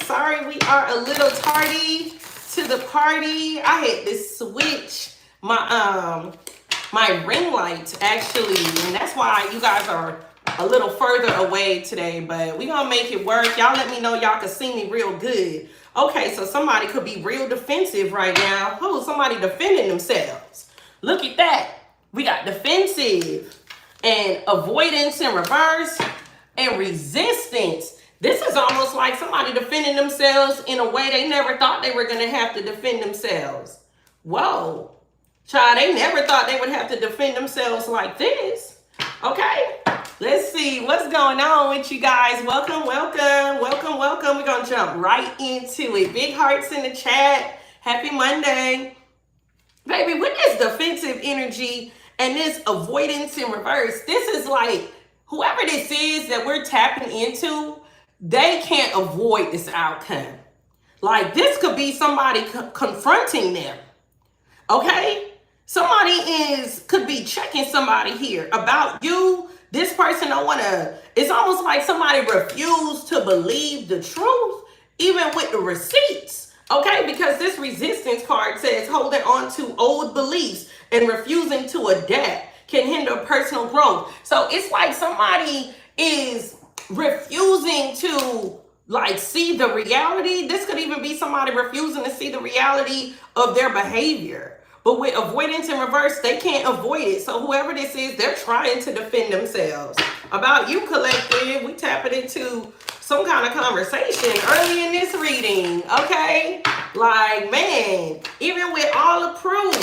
Sorry, we are a little tardy to the party. I had to switch my my ring light actually, and that's why you guys are a little further away today, but we gonna make it work. Y'all let me know y'all can see me real good. Okay, so somebody could be real defensive right now. Oh, somebody defending themselves. Look at that. We got defensive and avoidance in reverse and resistance. This is almost like somebody defending themselves in a way they never thought they were going to have to defend themselves. Whoa. Child, they never thought they would have to defend themselves like this. Okay, let's see what's going on with you guys. Welcome, welcome, welcome, welcome. We're going to jump right into it. Big hearts in the chat. Happy Monday. Baby, with this defensive energy and this avoidance in reverse, this is like whoever this is that we're tapping into, they can't avoid this outcome. Like this could be somebody confronting them. Okay? Somebody could be checking somebody here about you. This person don't want to, it's almost like somebody refused to believe the truth, even with the receipts. Okay? Because this resistance card says holding on to old beliefs and refusing to adapt can hinder personal growth. So it's like somebody is refusing to like see the reality. This could even be somebody refusing to see the reality of their behavior. But with avoidance in reverse, they can't avoid it. So whoever this is, they're trying to defend themselves. About you, collective, we tapping into some kind of conversation early in this reading, okay? Like, man, even with all the proof,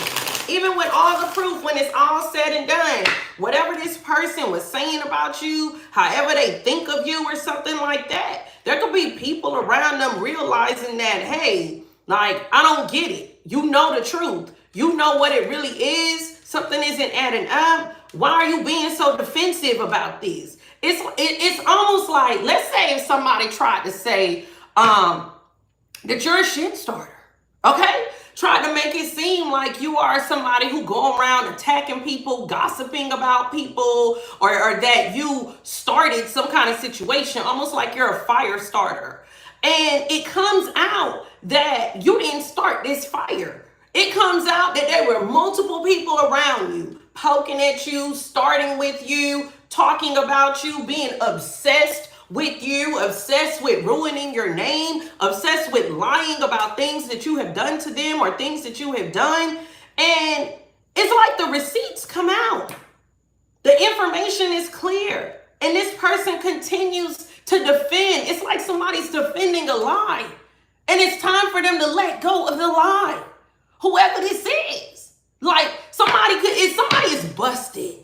when it's all said and done, whatever this person was saying about you, however they think of you or something like that, there could be people around them realizing that, hey, like, I don't get it. You know the truth. You know what it really is. Something isn't adding up. Why are you being so defensive about this? It's almost like, let's say if somebody tried to say that you're a shit starter, okay? Tried to make it seem like you are somebody who go around attacking people, gossiping about people, or that you started some kind of situation, almost like you're a fire starter. And it comes out that you didn't start this fire. It comes out that there were multiple people around you, poking at you, starting with you, talking about you, being obsessed with you, obsessed with ruining your name, obsessed with lying about things that you have done to them or things that you have done. And it's like the receipts come out. The information is clear. And this person continues to defend. It's like somebody's defending a lie. And it's time for them to let go of the lie. Whoever this is, like somebody is busted.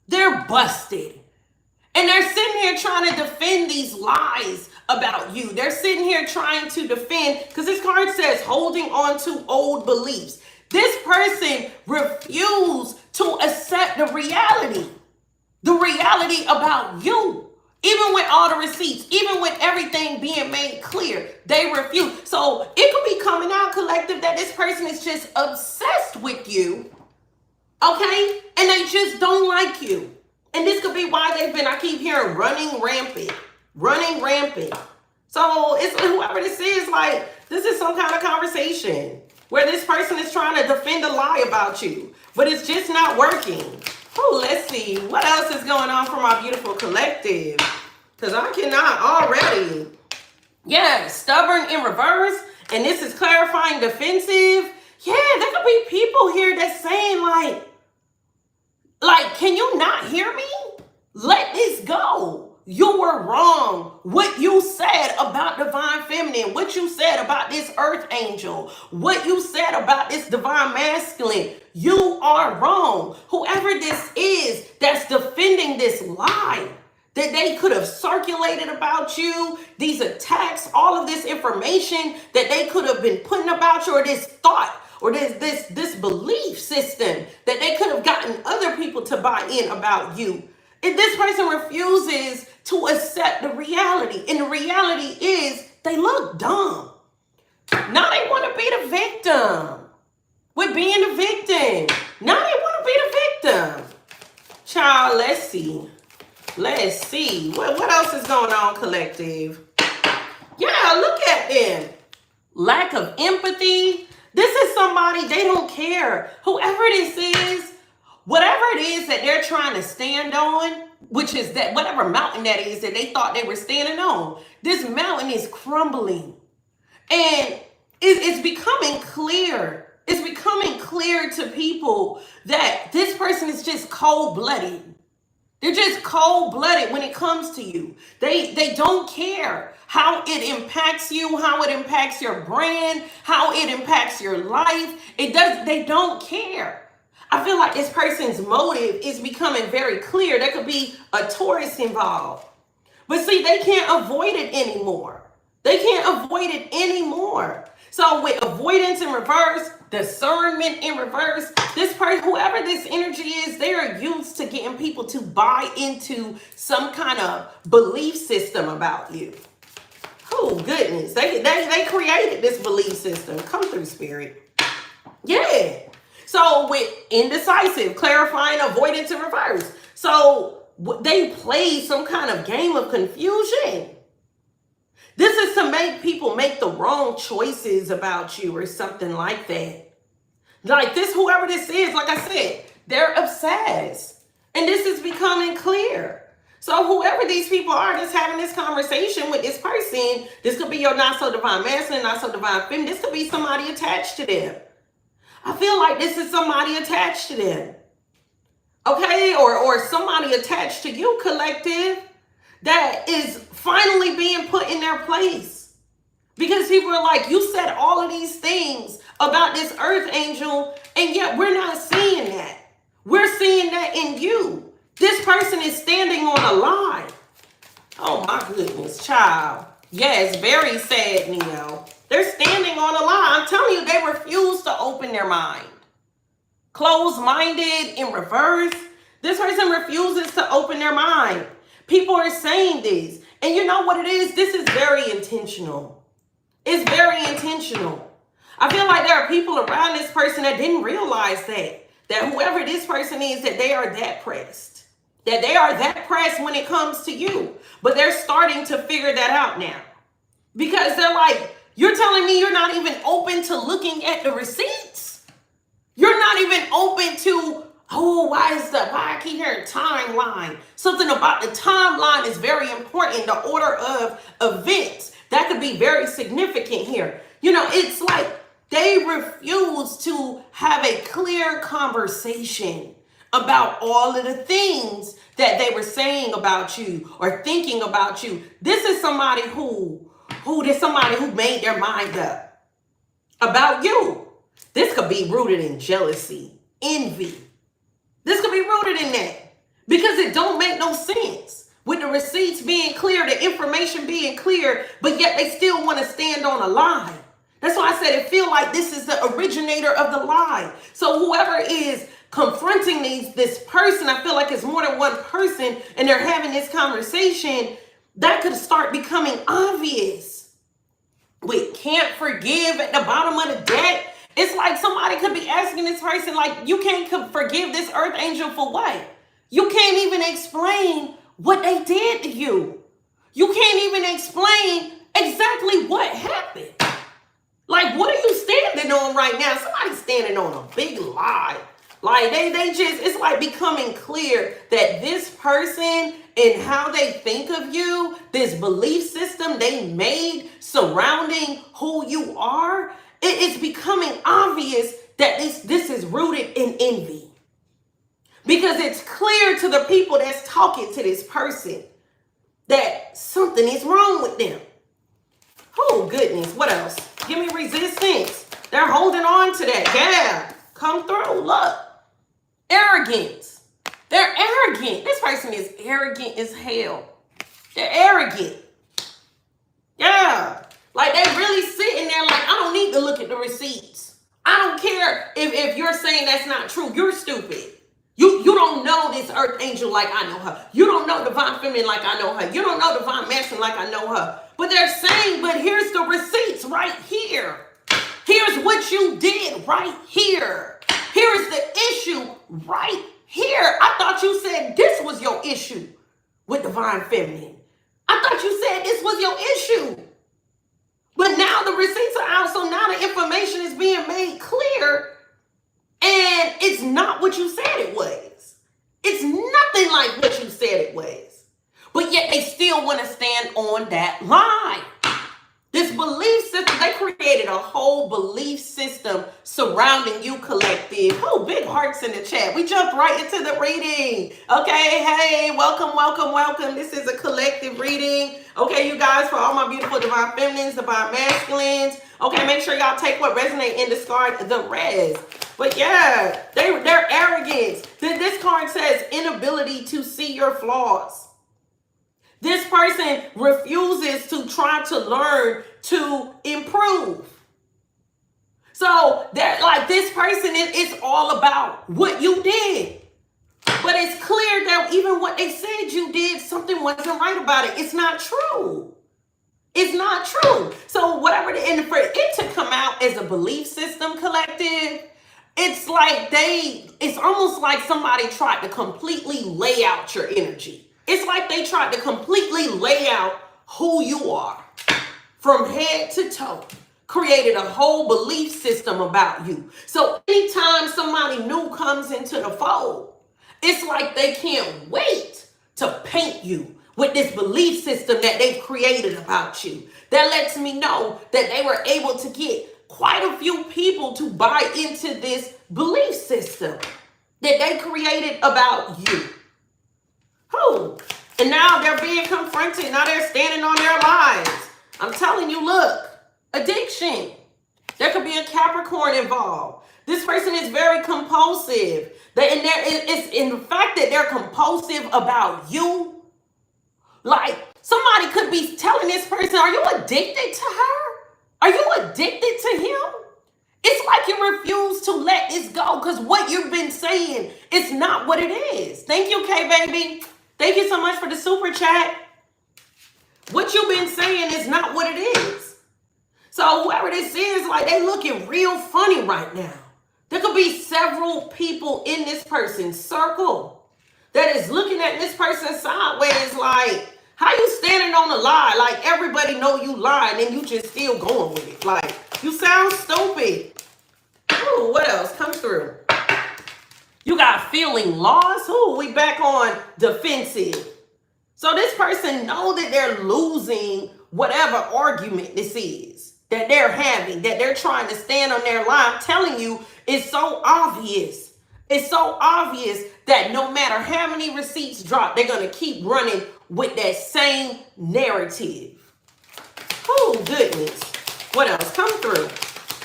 They're busted. And they're sitting here trying to defend these lies about you. They're sitting here trying to defend, because this card says holding on to old beliefs. This person refused to accept the reality about you. Even with all the receipts, even with everything being made clear, they refuse. So it could be coming out, collective, that this person is just obsessed with you, okay? And they just don't like you. And this could be why they've been, I keep hearing, running rampant. So it's whoever this is, like, this is some kind of conversation where this person is trying to defend a lie about you, but it's just not working. Oh, let's see. What else is going on for my beautiful collective? Because I cannot already. Yeah, stubborn in reverse. And this is clarifying defensive. Yeah, there could be people here that's saying like, can you not hear me? Let this go. You were wrong. What you said about divine feminine, what you said about this earth angel, what you said about this divine masculine, you are wrong. Whoever this is that's defending this lie that they could have circulated about you, these attacks, all of this information that they could have been putting about you, or this thought, or this belief system that they could have gotten other people to buy in about you. If this person refuses to accept the reality, and the reality is they look dumb. Now they want to be the victim. With being the victim. Now they want to be the victim. Child, let's see. Let's see. What else is going on, collective? Yeah, look at them. Lack of empathy. This is somebody, they don't care. Whoever this is, whatever it is that they're trying to stand on, which is that whatever mountain that is that they thought they were standing on, this mountain is crumbling. And it's becoming clear. It's becoming clear to people that this person is just cold-blooded. They're just cold-blooded when it comes to you. They don't care how it impacts you, how it impacts your brand, how it impacts your life. They don't care. I feel like this person's motive is becoming very clear. There could be a Taurus involved. But see, they can't avoid it anymore. They can't avoid it anymore. So with avoidance in reverse, discernment in reverse, this person, whoever this energy is, they are used to getting people to buy into some kind of belief system about you. Oh, goodness. They created this belief system. Come through, Spirit. Yeah. So with indecisive, clarifying, avoidance in reverse. So they play some kind of game of confusion. This is to make people make the wrong choices about you or something like that. Like this, whoever this is, like I said, they're obsessed. And this is becoming clear. So whoever these people are that's having this conversation with this person, this could be your not so divine masculine, not so divine feminine. This could be somebody attached to them. I feel like this is somebody attached to them. Okay? Or somebody attached to you, collective, that is finally being put in their place. Because people are like, you said all of these things about this earth angel, and yet we're not seeing that. We're seeing that in you. This person is standing on a lie. Oh my goodness, child. Yes, very sad, Neo. They're standing on a lie. I'm telling you, they refuse to open their mind. Closed-minded in reverse. This person refuses to open their mind. People are saying this. And you know what it is? This is very intentional. It's very intentional. I feel like there are people around this person that didn't realize that whoever this person is, that they are that pressed. That they are that pressed when it comes to you. But they're starting to figure that out now. Because they're like, you're telling me you're not even open to looking at the receipts? You're not even open to, oh, why I keep hearing timeline? Something about the timeline is very important. The order of events, that could be very significant here. You know, it's like they refuse to have a clear conversation about all of the things that they were saying about you or thinking about you. This is somebody who made their mind up about you. This could be rooted in jealousy, envy. This could be rooted in that because it don't make no sense with the receipts being clear, the information being clear, but yet they still want to stand on a lie. That's why I said it feel like this is the originator of the lie. So whoever is confronting this person, I feel like it's more than one person and they're having this conversation, that could start becoming obvious. We can't forgive at the bottom of the deck. It's like somebody could be asking this person, like, you can't forgive this earth angel for what? You can't even explain what they did to you. You can't even explain exactly what happened. Like, what are you standing on right now? Somebody's standing on a big lie. Like, they just, it's like becoming clear that this person and how they think of you, this belief system they made surrounding who you are, it's becoming obvious that this is rooted in envy. Because it's clear to the people that's talking to this person that something is wrong with them. Oh, goodness. What else? Give me resistance. They're holding on to that. Yeah. Come through. Look. Arrogance. They're arrogant. This person is arrogant as hell. They're arrogant. Yeah. Like they really sitting there like, I don't need to look at the receipts. I don't care if you're saying that's not true. You're stupid. You don't know this earth angel like I know her. You don't know divine feminine like I know her. You don't know divine masculine like I know her. But they're saying, but here's the receipts right here. Here's what you did right here. Here's the issue right here. I thought you said this was your issue with divine feminine. I thought you said this was your issue. But information is being made clear, and it's not what you said it was. It's nothing like what you said it was. But yet they still want to stand on that lie. This belief system, they created a whole belief system surrounding you, collective. Oh, big hearts in the chat. We jumped right into the reading. Okay, hey, welcome, welcome, welcome. This is a collective reading. Okay, you guys, for all my beautiful divine feminines, divine masculines. Okay, make sure y'all take what resonates and discard the rest. But yeah, their arrogance. This card says inability to see your flaws. This person refuses to try to learn to improve. So they're like, this person, it's all about what you did. But it's clear that even what they said you did, something wasn't right about it. It's not true. It's not true. So whatever, and for it to come out as a belief system, collective, it's like it's almost like somebody tried to completely lay out your energy. It's like they tried to completely lay out who you are from head to toe, created a whole belief system about you. So anytime somebody new comes into the fold, it's like they can't wait to paint you with this belief system that they've created about you. That lets me know that they were able to get quite a few people to buy into this belief system that they created about you. Who? And now they're being confronted. Now they're standing on their lives. I'm telling you, look, addiction. There could be a Capricorn involved. This person is very compulsive. It's in the fact that they're compulsive about you. Like somebody could be telling this person, are you addicted to her? Are you addicted to him? It's like you refuse to let this go because what you've been saying is not what it is. Thank you, K-Baby. Thank you so much for the super chat. What you've been saying is not what it is. So whoever this is, like they looking real funny right now. There could be several people in this person's circle that is looking at this person sideways like, how you standing on a lie? Like everybody know you lying and you just still going with it. Like you sound stupid. Ooh, what else? Come through. You got feeling lost. Ooh, we back on defensive. So this person know that they're losing whatever argument this is that they're having, that they're trying to stand on their line. I'm telling you, it's so obvious. It's so obvious that no matter how many receipts drop, they're going to keep running with that same narrative. Oh, goodness. What else? Come through.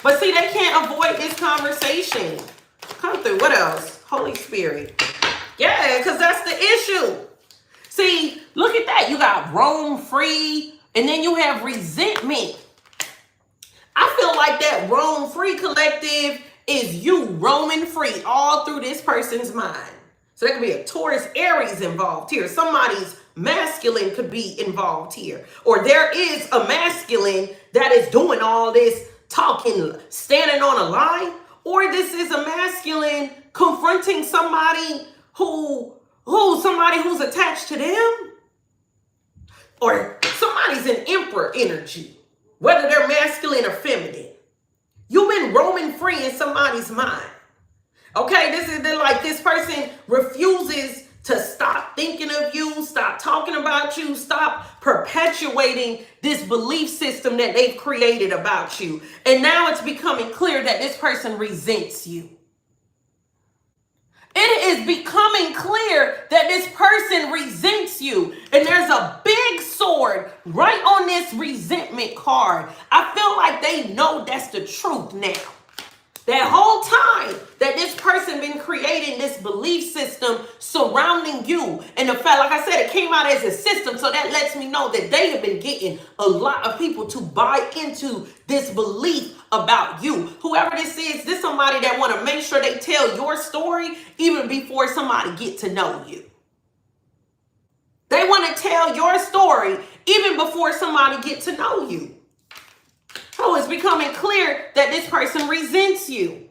But see, they can't avoid this conversation. Come through. What else? Holy Spirit. Yeah, because that's the issue. See, look at that. You got roam free, and then you have resentment. I feel like that roam free, collective, is you roaming free all through this person's mind. So there could be a Taurus, Aries involved here. Somebody's masculine could be involved here. Or there is a masculine that is doing all this talking, standing on a line. Or this is a masculine confronting somebody somebody who's attached to them. Or somebody's an emperor energy, whether they're masculine or feminine. You've been roaming free in somebody's mind. Okay, this is like this person refuses to stop thinking of you, stop talking about you, stop perpetuating this belief system that they've created about you. And now it's becoming clear that this person resents you. It is becoming clear that this person resents you. And there's a big sword right on this resentment card. I feel like they know that's the truth now. That whole time that this person been creating this belief system surrounding you. And the fact, like I said, it came out as a system. So that lets me know that they have been getting a lot of people to buy into this belief about you. Whoever this is somebody that want to make sure they tell your story even before somebody get to know you. They want to tell your story even before somebody get to know you. Oh, it's becoming clear that this person resents you.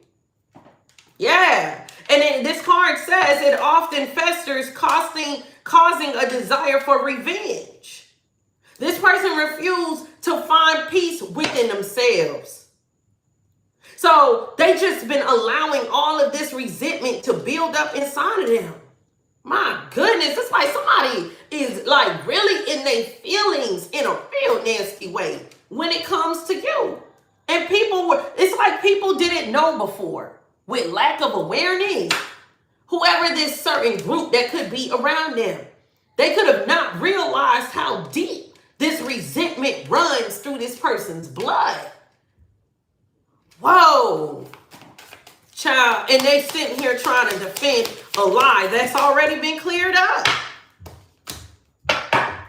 Yeah. And then this card says it often festers, causing a desire for revenge. This person refused to find peace within themselves. So they just been allowing all of this resentment to build up inside of them. My goodness, it's like somebody is like really in their feelings in a real nasty way when it comes to you. And it's like people didn't know before with lack of awareness. Whoever this certain group that could be around them, they could have not realized how deep this resentment runs through this person's blood. Whoa. Child, and they sitting here trying to defend a lie that's already been cleared up.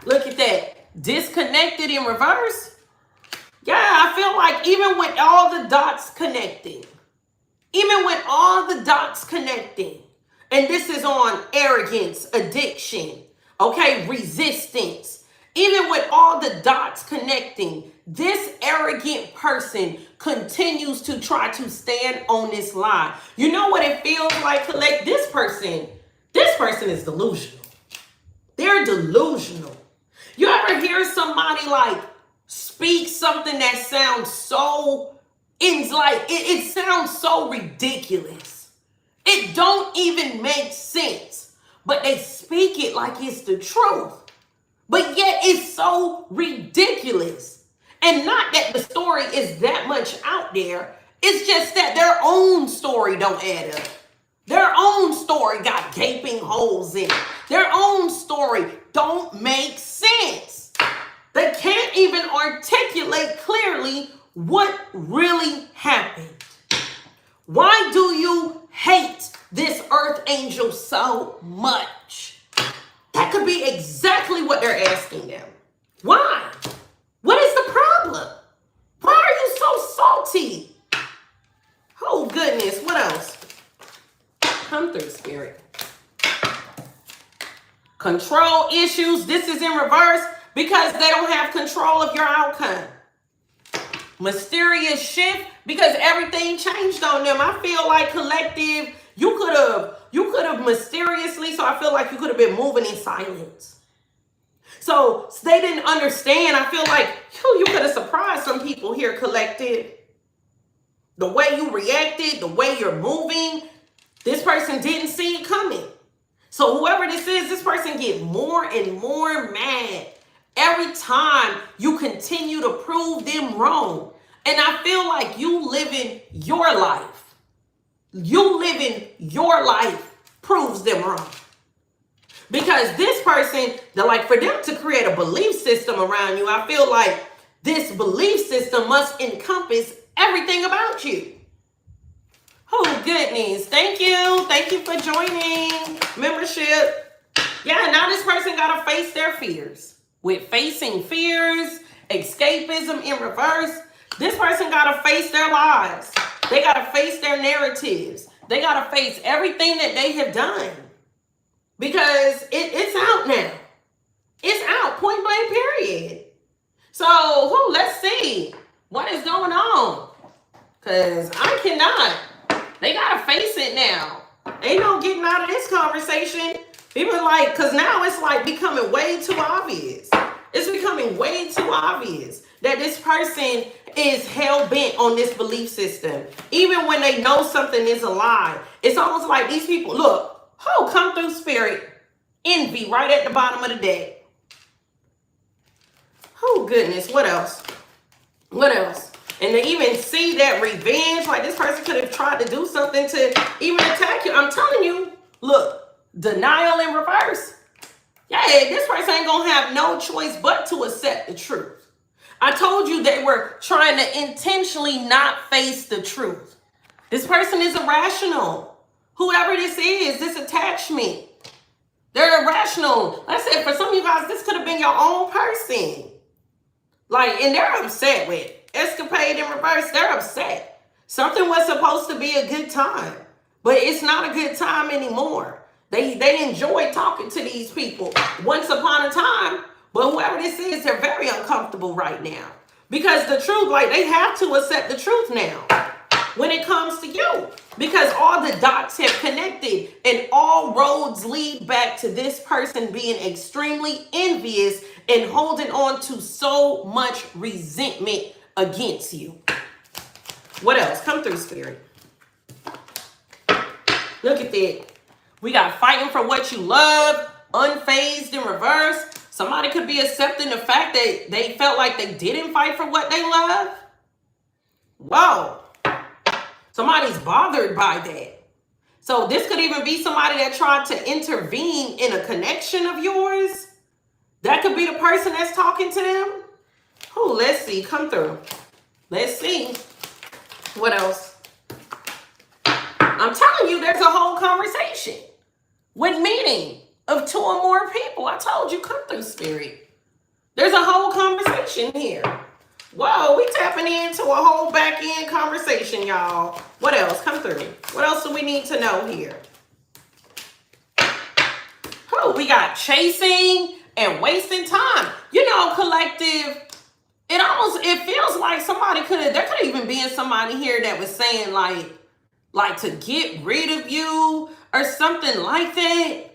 Look at that. Disconnected in reverse. Yeah, I feel like even with all the dots connecting, and this is on arrogance, addiction, okay, resistance, even with all the dots connecting, this arrogant person continues to try to stand on this lie. You know what it feels like to let this person is delusional. They're delusional. You ever hear somebody like speak something that sounds so, it sounds so ridiculous. It don't even make sense, but they speak it like it's the truth. But yet it's so ridiculous. And not that the story is that much out there. It's just that their own story don't add up. Their own story got gaping holes in it. Their own story don't make sense. They can't even articulate clearly what really happened. Why do you hate this earth angel so much? That could be exactly what they're asking them. Why? What is the problem? Why are you so salty? Oh, goodness. What else? Come through, Spirit. Control issues. This is in reverse because they don't have control of your outcome. Mysterious shift because everything changed on them. I feel like collective, you could have mysteriously, so I feel like you could have been moving in silence. So they didn't understand. I feel like you could have surprised some people here, collective. The way you reacted, the way you're moving, this person didn't see it coming. So whoever this is, this person get more and more mad every time you continue to prove them wrong. And I feel like you living your life. You living your life proves them wrong. Because this person, for them to create a belief system around you, I feel like this belief system must encompass everything about you. Oh, goodness. Thank you. Thank you for joining membership. Yeah, now this person got to face their fears. With facing fears, escapism in reverse, this person got to face their lives. They got to face their narratives. They got to face everything that they have done. Because it's out now. It's out, point blank, period. So, let's see what is going on. Because I cannot. They got to face it now. Ain't no getting out of this conversation. People are like, because now it's like becoming way too obvious. It's becoming way too obvious that this person is hell-bent on this belief system. Even when they know something is a lie. It's almost like these people, look, come through, Spirit. Envy right at the bottom of the deck. Oh, goodness. What else? What else? And to even see that revenge, like this person could have tried to do something to even attack you. I'm telling you, look, denial in reverse. Yeah, this person ain't going to have no choice but to accept the truth. I told you they were trying to intentionally not face the truth. This person is irrational. Whoever this is, this attachment, they're irrational. Like I said, for some of you guys, this could have been your own person. And they're upset with escapade in reverse. They're upset. Something was supposed to be a good time, but it's not a good time anymore. They enjoy talking to these people once upon a time, but whoever this is, they're very uncomfortable right now. Because the truth, they have to accept the truth now when it comes to you. Because all the dots have connected and all roads lead back to this person being extremely envious and holding on to so much resentment against you. What else? Come through, Spirit. Look at that. We got fighting for what you love, unfazed in reverse. Somebody could be accepting the fact that they felt like they didn't fight for what they love. Whoa. Somebody's bothered by that. So this could even be somebody that tried to intervene in a connection of yours. That could be the person that's talking to them. Oh, let's see. Come through. Let's see. What else? I'm telling you, there's a whole conversation with meeting of 2 or more people. I told you, come through, Spirit. There's a whole conversation here. Whoa, we tapping into a whole back end conversation, y'all. What else? Come through. What else do we need to know here? Oh, we got chasing and wasting time. You know, collective, it feels like there could even be somebody here that was saying like to get rid of you or something like that.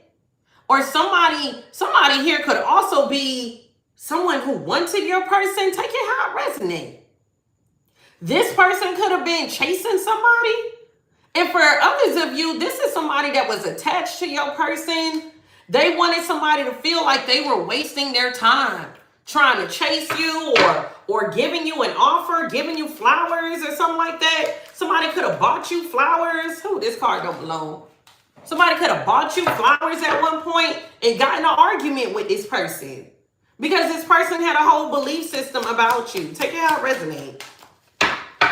Or somebody here could also be someone who wanted your person. Take it how it resonates. This person could have been chasing somebody. And for others of you, this is somebody that was attached to your person. They wanted somebody to feel like they were wasting their time trying to chase you or giving you an offer, giving you flowers or something like that. Somebody could have bought you flowers. Ooh, this card don't belong. Somebody could have bought you flowers at one point and got in an argument with this person because this person had a whole belief system about you. Take it how it resonates.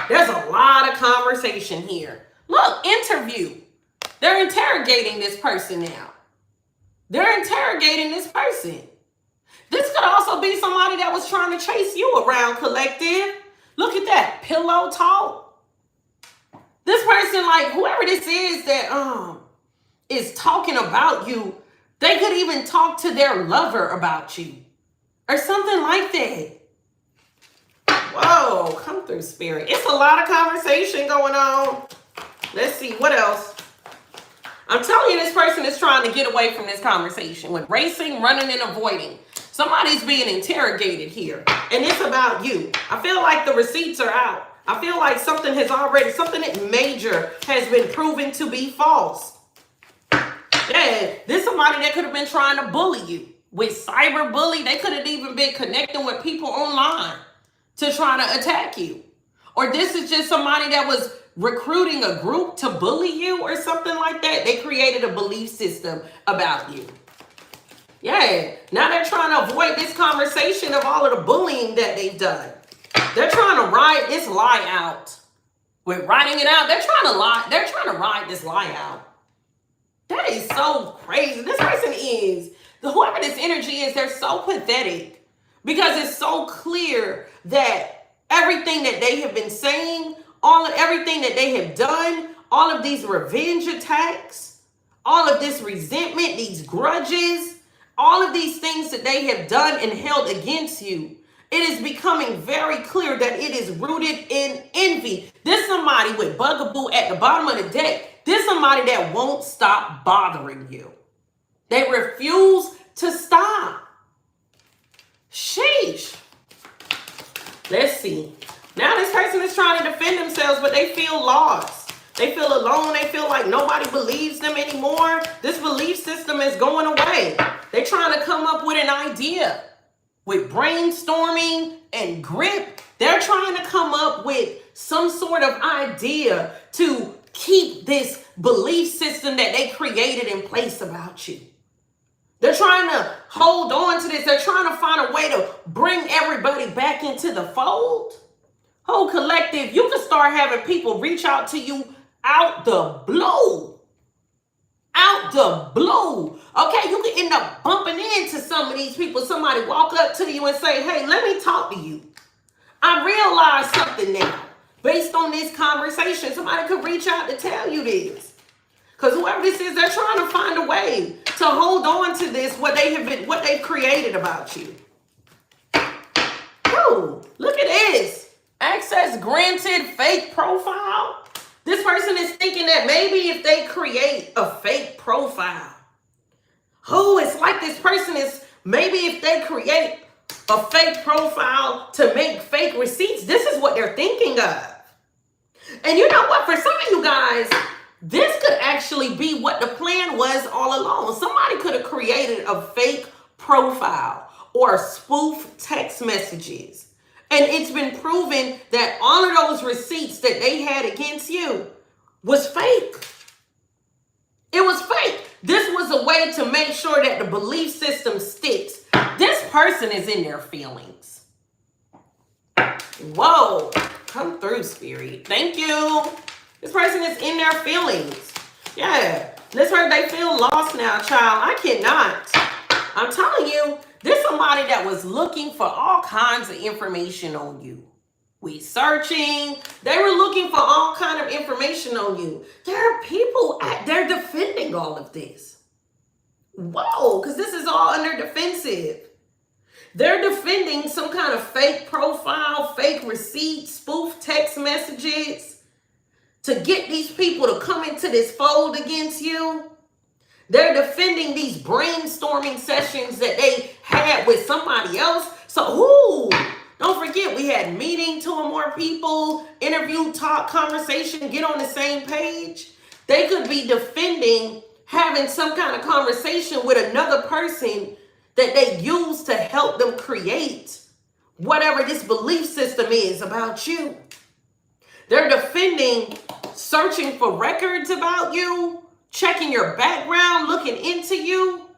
There's a lot of conversation here. Look, interview. They're interrogating this person now. They're interrogating this person. This could also be somebody that was trying to chase you around, collective. Look at that. Pillow talk. This person, like whoever this is that is talking about you, they could even talk to their lover about you or something like that. Whoa, come through, Spirit. It's a lot of conversation going on. Let's see, what else? I'm telling you, this person is trying to get away from this conversation with racing, running, and avoiding. Somebody's being interrogated here, and it's about you. I feel like the receipts are out. I feel like something major has been proven to be false. Yeah, this somebody that could have been trying to bully you with cyber bully. They could have even been connecting with people online to try to attack you. Or this is just somebody that was recruiting a group to bully you or something like that. They created a belief system about you. Yeah, now they're trying to avoid this conversation of all of the bullying that they've done. They're trying to ride this lie out. With writing it out, they're trying to ride this lie out. That is so crazy. This person whoever this energy is, they're so pathetic because it's so clear that everything that they have been saying, everything that they have done, all of these revenge attacks, all of this resentment, these grudges, all of these things that they have done and held against you, it is becoming very clear that it is rooted in envy. This somebody with bugaboo at the bottom of the deck. This somebody that won't stop bothering you. They refuse to stop. Sheesh. Let's see. Now this person is trying to defend themselves, but they feel lost. They feel alone. They feel like nobody believes them anymore. This belief system is going away. They're trying to come up with an idea. With brainstorming and grip, they're trying to come up with some sort of idea to keep this belief system that they created in place about you. They're trying to hold on to this. They're trying to find a way to bring everybody back into the fold. Whole collective, you can start having people reach out to you out the blue. Out the blue. Okay, you can end up bumping into some of these people. Somebody walk up to you and say, hey, let me talk to you. I realized something now. Based on this conversation, somebody could reach out to tell you this. Because whoever this is, they're trying to find a way to hold on to this, what they've created about you. Ooh, look at this. Access granted, fake profile. This person is thinking that maybe if they create a fake profile, it's like this person is, maybe if they create a fake profile to make fake receipts, this is what they're thinking of. And you know what? For some of you guys, this could actually be what the plan was all along. Somebody could have created a fake profile or spoof text messages. And it's been proven that all of those receipts that they had against you was fake. It was fake. This was a way to make sure that the belief system sticks. This person is in their feelings. Whoa. Come through, Spirit. Thank you. This person is in their feelings. Yeah. This person, they feel lost now, child. I cannot. I'm telling you, there's somebody that was looking for all kinds of information on you. We searching. They were looking for all kind of information on you. There are people, they're defending all of this. Whoa, because this is all under defensive. They're defending some kind of fake profile, fake receipt, spoof text messages to get these people to come into this fold against you. They're defending these brainstorming sessions that they had with somebody else. So, don't forget, we had meeting 2 or more people, interview, talk, conversation, get on the same page. They could be defending having some kind of conversation with another person that they use to help them create whatever this belief system is about you. They're defending searching for records about you, checking your background, looking into you,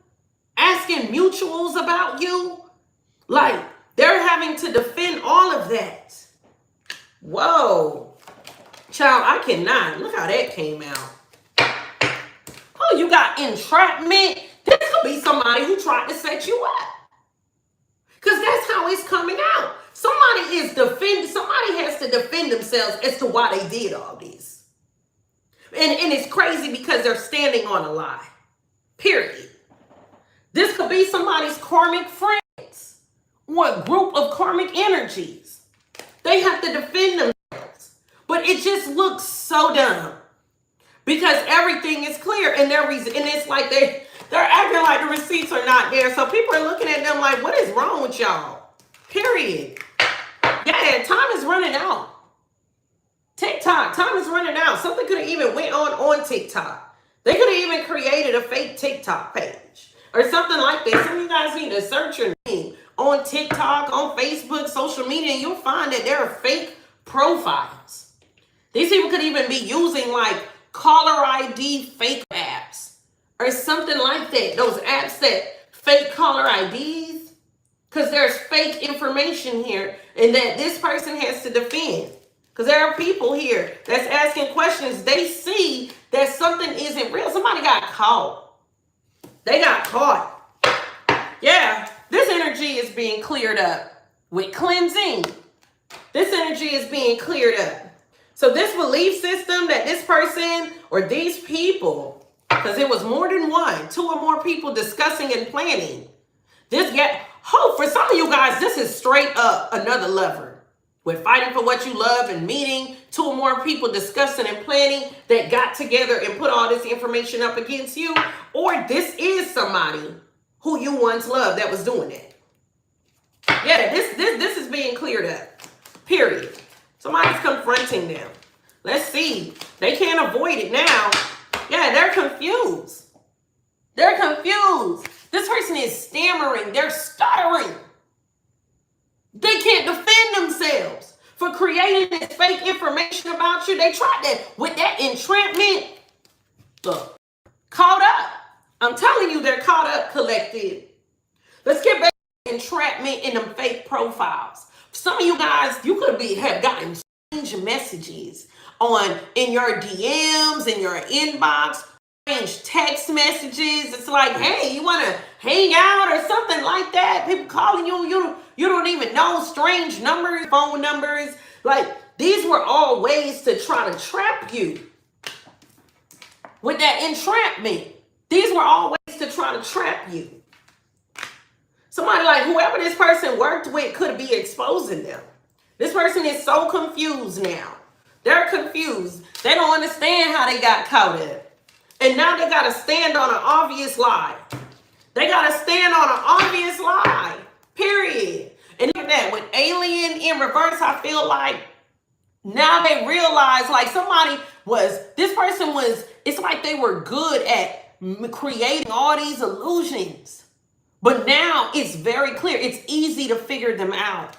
asking mutuals about you. Like, they're having to defend all of that. Whoa. Child, I cannot. Look how that came out. Oh, you got entrapment. This could be somebody who tried to set you up. Because that's how it's coming out. Somebody has to defend themselves as to why they did all this. And it's crazy because they're standing on a lie. Period. This could be somebody's karmic friends or a group of karmic energies. They have to defend themselves. But it just looks so dumb. Because everything is clear and it's like they're acting like the receipts are not there. So people are looking at them like, what is wrong with y'all? Period. Yeah, time is running out. TikTok, time is running out. Something could have even went on TikTok. They could have even created a fake TikTok page or something like that. Some of you guys need to search your name on TikTok, on Facebook, social media, and you'll find that there are fake profiles. These people could even be using like caller ID fake apps or something like that. Those apps that fake caller IDs, because there's fake information here and that this person has to defend. Because there are people here that's asking questions. They see that something isn't real. Somebody got caught. They got caught. Yeah, this energy is being cleared up with cleansing. This energy is being cleared up. So this belief system that this person or these people, because it was more than 1, 2 or more people discussing and planning. For some of you guys, this is straight up another level. With fighting for what you love and meeting 2 or more people discussing and planning that got together and put all this information up against you. Or this is somebody who you once loved that was doing that. Yeah, this is being cleared up. Period. Somebody's confronting them. Let's see. They can't avoid it now. Yeah, they're confused. They're confused. This person is stammering. They're stuttering. They can't defend themselves for creating this fake information about you. They tried that with that entrapment. Look, caught up. I'm telling you, they're caught up, collective. Let's get back to entrapment in them fake profiles. Some of you guys, you could have gotten strange messages in your DMs, in your inbox, strange text messages. It's like, hey, you want to hang out or something like that. People calling you, you don't even know, strange numbers, phone numbers. Like, these were all ways to try to trap you with that entrapment. These were all ways to try to trap you. Somebody like whoever this person worked with could be exposing them. This person is so confused now. They're confused. They don't understand how they got caught up. And now they got to stand on an obvious lie. They got to stand on an obvious lie. Period. And look at that. With alien in reverse, I feel like Now they realize like this person was, it's like they were good at creating all these illusions. But now it's very clear. It's easy to figure them out.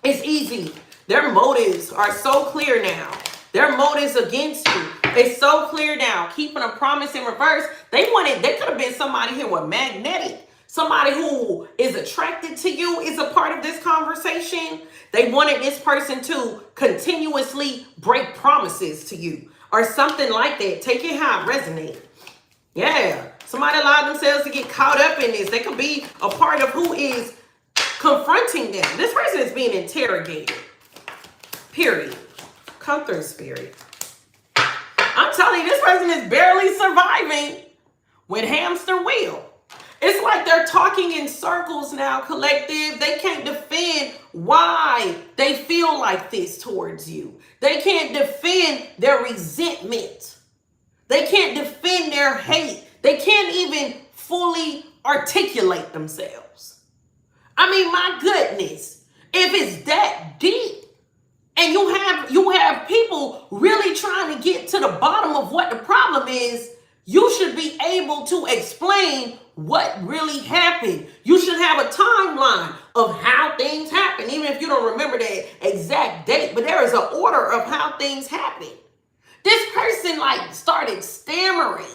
It's easy. Their motives are so clear now. Their motives against you. It's so clear now. Keeping a promise in reverse. They could have been somebody here with magnetic. Somebody who is attracted to you is a part of this conversation. They wanted this person to continuously break promises to you or something like that. Take it how it resonates. Yeah. Somebody allowed themselves to get caught up in this. They could be a part of who is confronting them. This person is being interrogated. Period. Come through, Spirit. I'm telling you, this person is barely surviving with hamster wheel. It's like they're talking in circles now, collective. They can't defend why they feel like this towards you. They can't defend their resentment. They can't defend their hate. They can't even fully articulate themselves. I mean, my goodness, if it's that deep and you have people really trying to get to the bottom of what the problem is, you should be able to explain what really happened. You should have a timeline of how things happen, even if you don't remember the exact date, but there is an order of how things happen. This person like started stammering.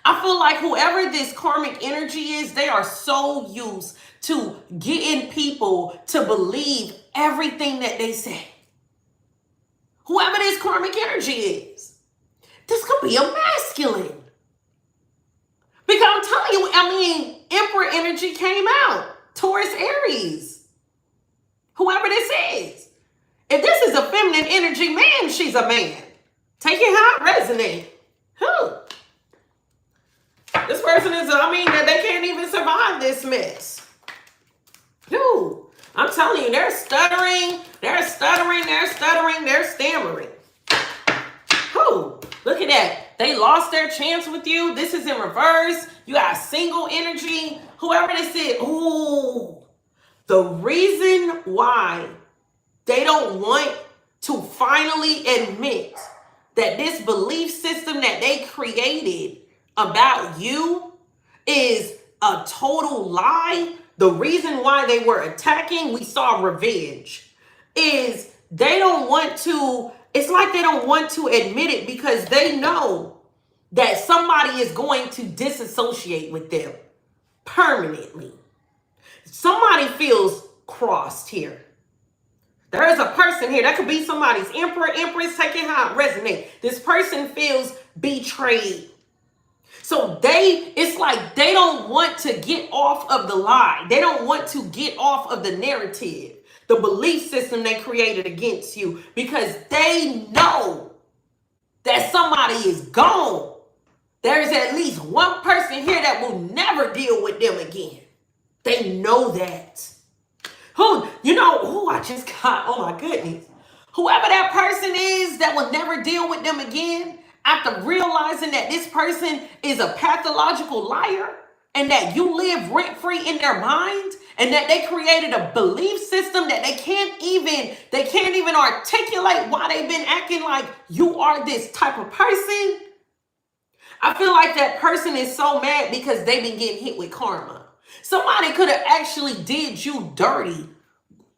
I feel like whoever this karmic energy is, they are so used to getting people to believe everything that they say. Whoever this karmic energy is, this could be a masculine. Because I'm telling you, I mean, Emperor energy came out. Taurus, Aries. Whoever this is. If this is a feminine energy man, she's a man. Take it how it resonates. This person is, I mean, that they can't even survive this mess. Dude, I'm telling you, they're stuttering, they're stammering. Look at that. They lost their chance with you. This is in reverse. You got single energy. Whoever this is, the reason why they don't want to finally admit that this belief system that they created about you is a total lie. The reason why they were attacking, we saw revenge, is they don't want to, it's like they don't want to admit it because they know that somebody is going to disassociate with them permanently. Somebody feels crossed here. There is a person here. That could be somebody's emperor, empress, take it how it resonates. This person feels betrayed. So it's like they don't want to get off of the lie. They don't want to get off of the narrative, the belief system they created against you, because they know that somebody is gone. There's at least one person here that will never deal with them again. They know that. I just got, oh my goodness. Whoever that person is that will never deal with them again, after realizing that this person is a pathological liar and that you live rent-free in their mind and that they created a belief system that they can't even articulate why they've been acting like you are this type of person. I feel like that person is so mad because they've been getting hit with karma. Somebody could have actually did you dirty,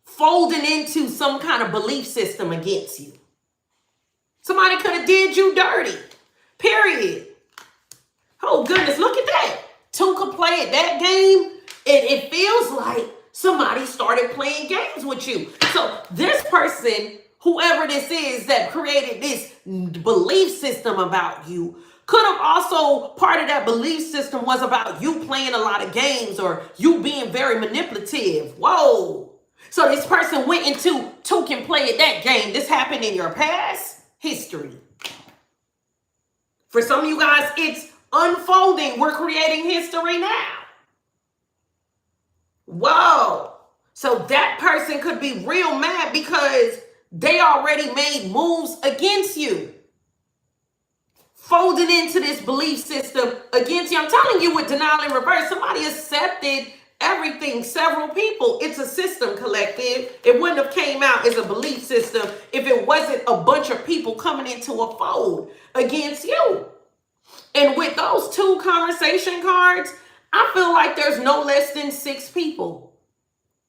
folding into some kind of belief system against you. Somebody could have did you dirty. Period. Oh, goodness. Look at that. Two could play at that game. It feels like somebody started playing games with you. So this person, whoever this is that created this belief system about you, could have also, part of that belief system was about you playing a lot of games or you being very manipulative. Whoa. So this person went into two can play at that game. This happened in your past history. For some of you guys, it's unfolding. We're creating history now. Whoa. So that person could be real mad because they already made moves against you. Folded into this belief system against you. I'm telling you, with denial in reverse, somebody accepted everything, several people. It's a system, collective. It wouldn't have came out as a belief system if it wasn't a bunch of people coming into a fold against you. And with those two conversation cards, I feel like there's no less than 6 people.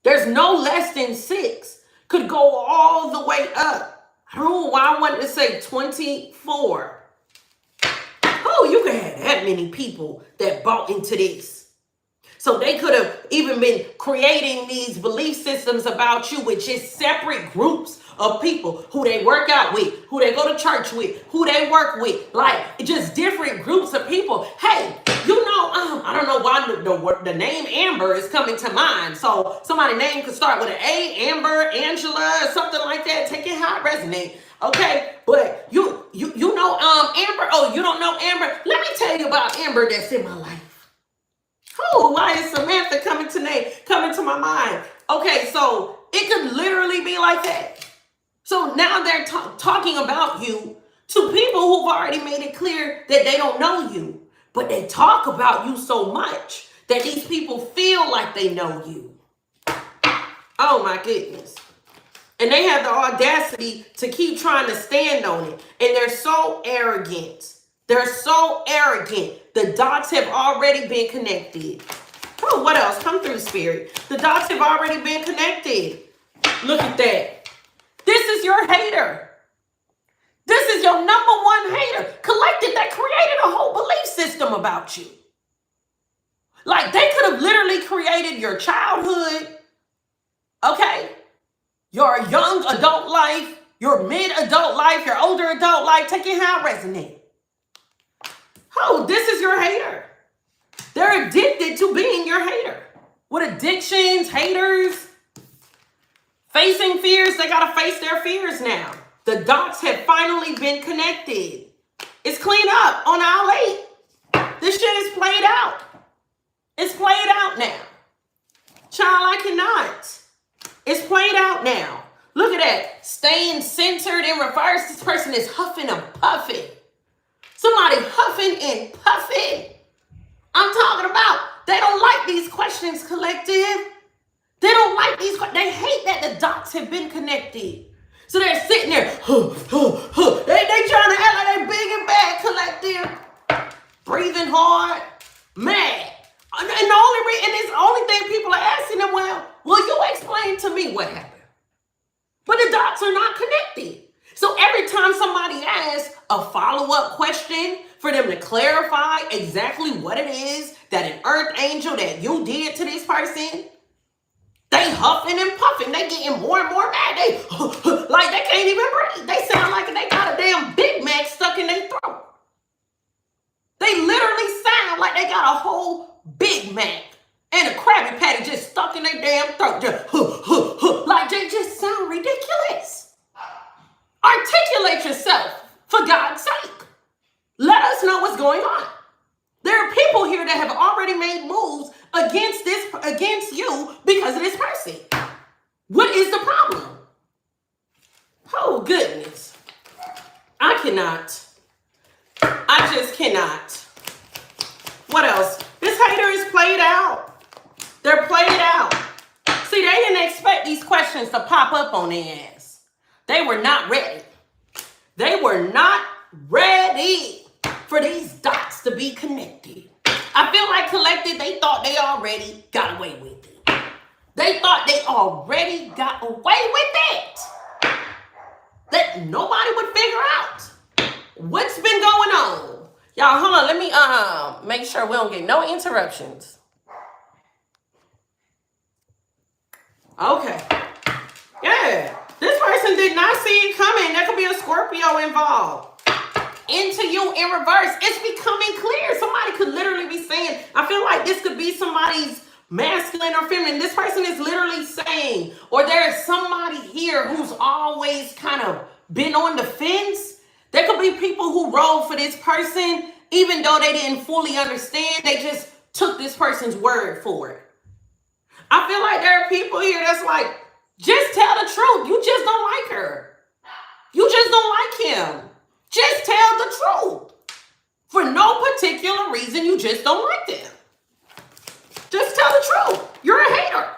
There's no less than 6. Could go all the way up. I don't know why I wanted to say 24. Oh, you can have that many people that bought into this. So they could have even been creating these belief systems about you with just separate groups of people who they work out with, who they go to church with, who they work with, like just different groups of people. Hey, you know, I don't know why the name Amber is coming to mind. So somebody's name could start with an A, Amber, Angela, or something like that. Take it how it resonates. Okay, but you know Amber. Oh, you don't know Amber? Let me tell you about Amber that's in my life. Oh, why is Samantha coming to my mind? Okay, so it could literally be like that. So now they're talking about you to people who've already made it clear that they don't know you, but they talk about you so much that these people feel like they know you. Oh my goodness. And they have the audacity to keep trying to stand on it. And they're so arrogant. They're so arrogant. The dots have already been connected. Oh, what else? Come through, Spirit. The dots have already been connected. Look at that. This is your hater. This is your number one hater. Collected that created a whole belief system about you. Like they could have literally created your childhood. Okay? Your young adult life, your mid-adult life, your older adult life. Take it how it resonates. Oh, this is your hater. They're addicted to being your hater. With addictions, haters, facing fears, they got to face their fears now. The dots have finally been connected. It's cleaned up on aisle 8. This shit is played out. It's played out now. Child, I cannot. It's played out now. Look at that. Staying centered in reverse. This person is huffing and puffing. Somebody huffing and puffing. I'm talking about they don't like these questions, collective. They don't like these questions. They hate that the dots have been connected. So they're sitting there. They trying to act like they big and bad, collective. Breathing hard. Mad. And it's the only thing people are asking them, well, will you explain to me what happened? But the dots are not connected. So every time somebody asks a follow-up question for them to clarify exactly what it is that an earth angel that you did to this person, they huffing and puffing. They getting more and more mad. They like they can't even breathe. They sound like they got a damn Big Mac stuck in their throat. They literally sound like they got a whole Big Mac and a Krabby Patty just stuck in their damn throat. Just, like they just sound ridiculous. Articulate yourself, for God's sake. Let us know what's going on. There are people here that have already made moves against you because of this person. What is the problem? Oh, goodness. I cannot. I just cannot. What else? This hater is played out. They're played out. See, they didn't expect these questions to pop up on their ass. They were not ready. They were not ready for these dots to be connected. I feel like collected, they thought they already got away with it. They thought they already got away with it. That nobody would figure out what's been going on. Y'all, hold on. Let me make sure we don't get no interruptions. Okay. Yeah. This person did not see it coming. There could be a Scorpio involved. Into you in reverse. It's becoming clear. Somebody could literally be saying, I feel like this could be somebody's masculine or feminine. This person is literally saying, or there's somebody here who's always kind of been on the fence. There could be people who rolled for this person, even though they didn't fully understand. They just took this person's word for it. I feel like there are people here that's like, just tell the truth. You just don't like her. You just don't like him. Just tell the truth. For no particular reason, you just don't like them. Just tell the truth. You're a hater.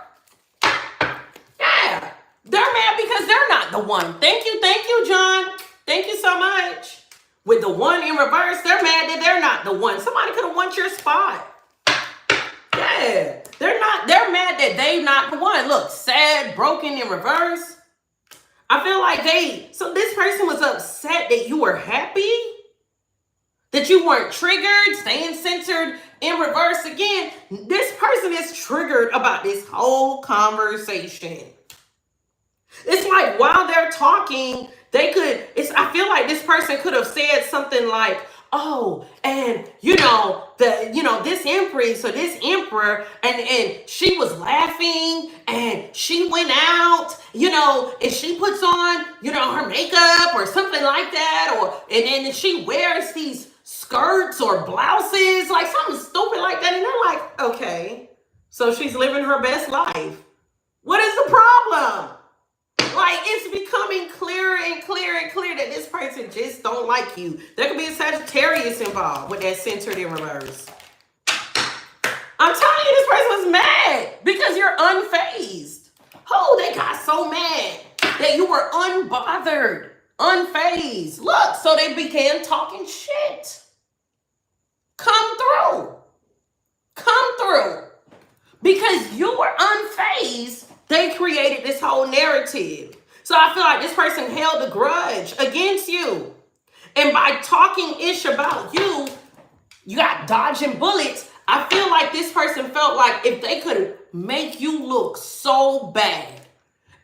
Yeah. They're mad because they're not the one. Thank you, John. Thank you so much. With the one in reverse, they're mad that they're not the one. Somebody could have won your spot. Yeah. They're mad that they're not the one. Look, sad, broken in reverse. I feel like so this person was upset that you were happy, that you weren't triggered, staying centered in reverse again. This person is triggered about this whole conversation. It's like while they're talking, I feel like this person could have said something like, oh, and this empress or this emperor, and she was laughing and she went out, and she puts on, her makeup or something like that, and then she wears these skirts or blouses, like something stupid like that, and they're like, okay, so she's living her best life. What is the problem? Like, it's becoming clearer and clearer and clear that this person just don't like you. There could be a Sagittarius involved with that centered in reverse. I'm telling you, this person was mad because you're unfazed. Oh, they got so mad that you were unbothered, unfazed. Look, so they began talking shit. Come through. Come through. Because you were unfazed, they created this whole narrative. So I feel like this person held a grudge against you. And by talking ish about you, you got dodging bullets. I feel like this person felt like if they could make you look so bad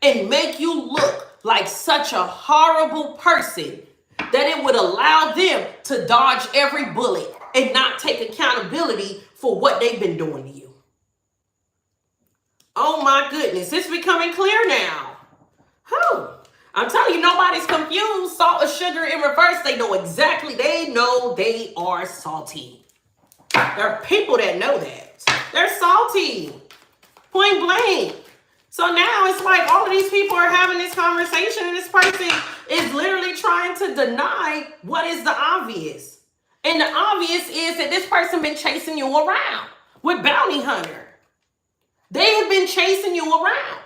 and make you look like such a horrible person, that it would allow them to dodge every bullet and not take accountability for what they've been doing to you. Oh my goodness, it's becoming clear now. I'm telling you, nobody's confused. Salt or sugar in reverse, they know they are salty. There are people that know that. They're salty. Point blank. So now it's like all of these people are having this conversation and this person is literally trying to deny what is the obvious. And the obvious is that this person been chasing you around with bounty hunter. They have been chasing you around.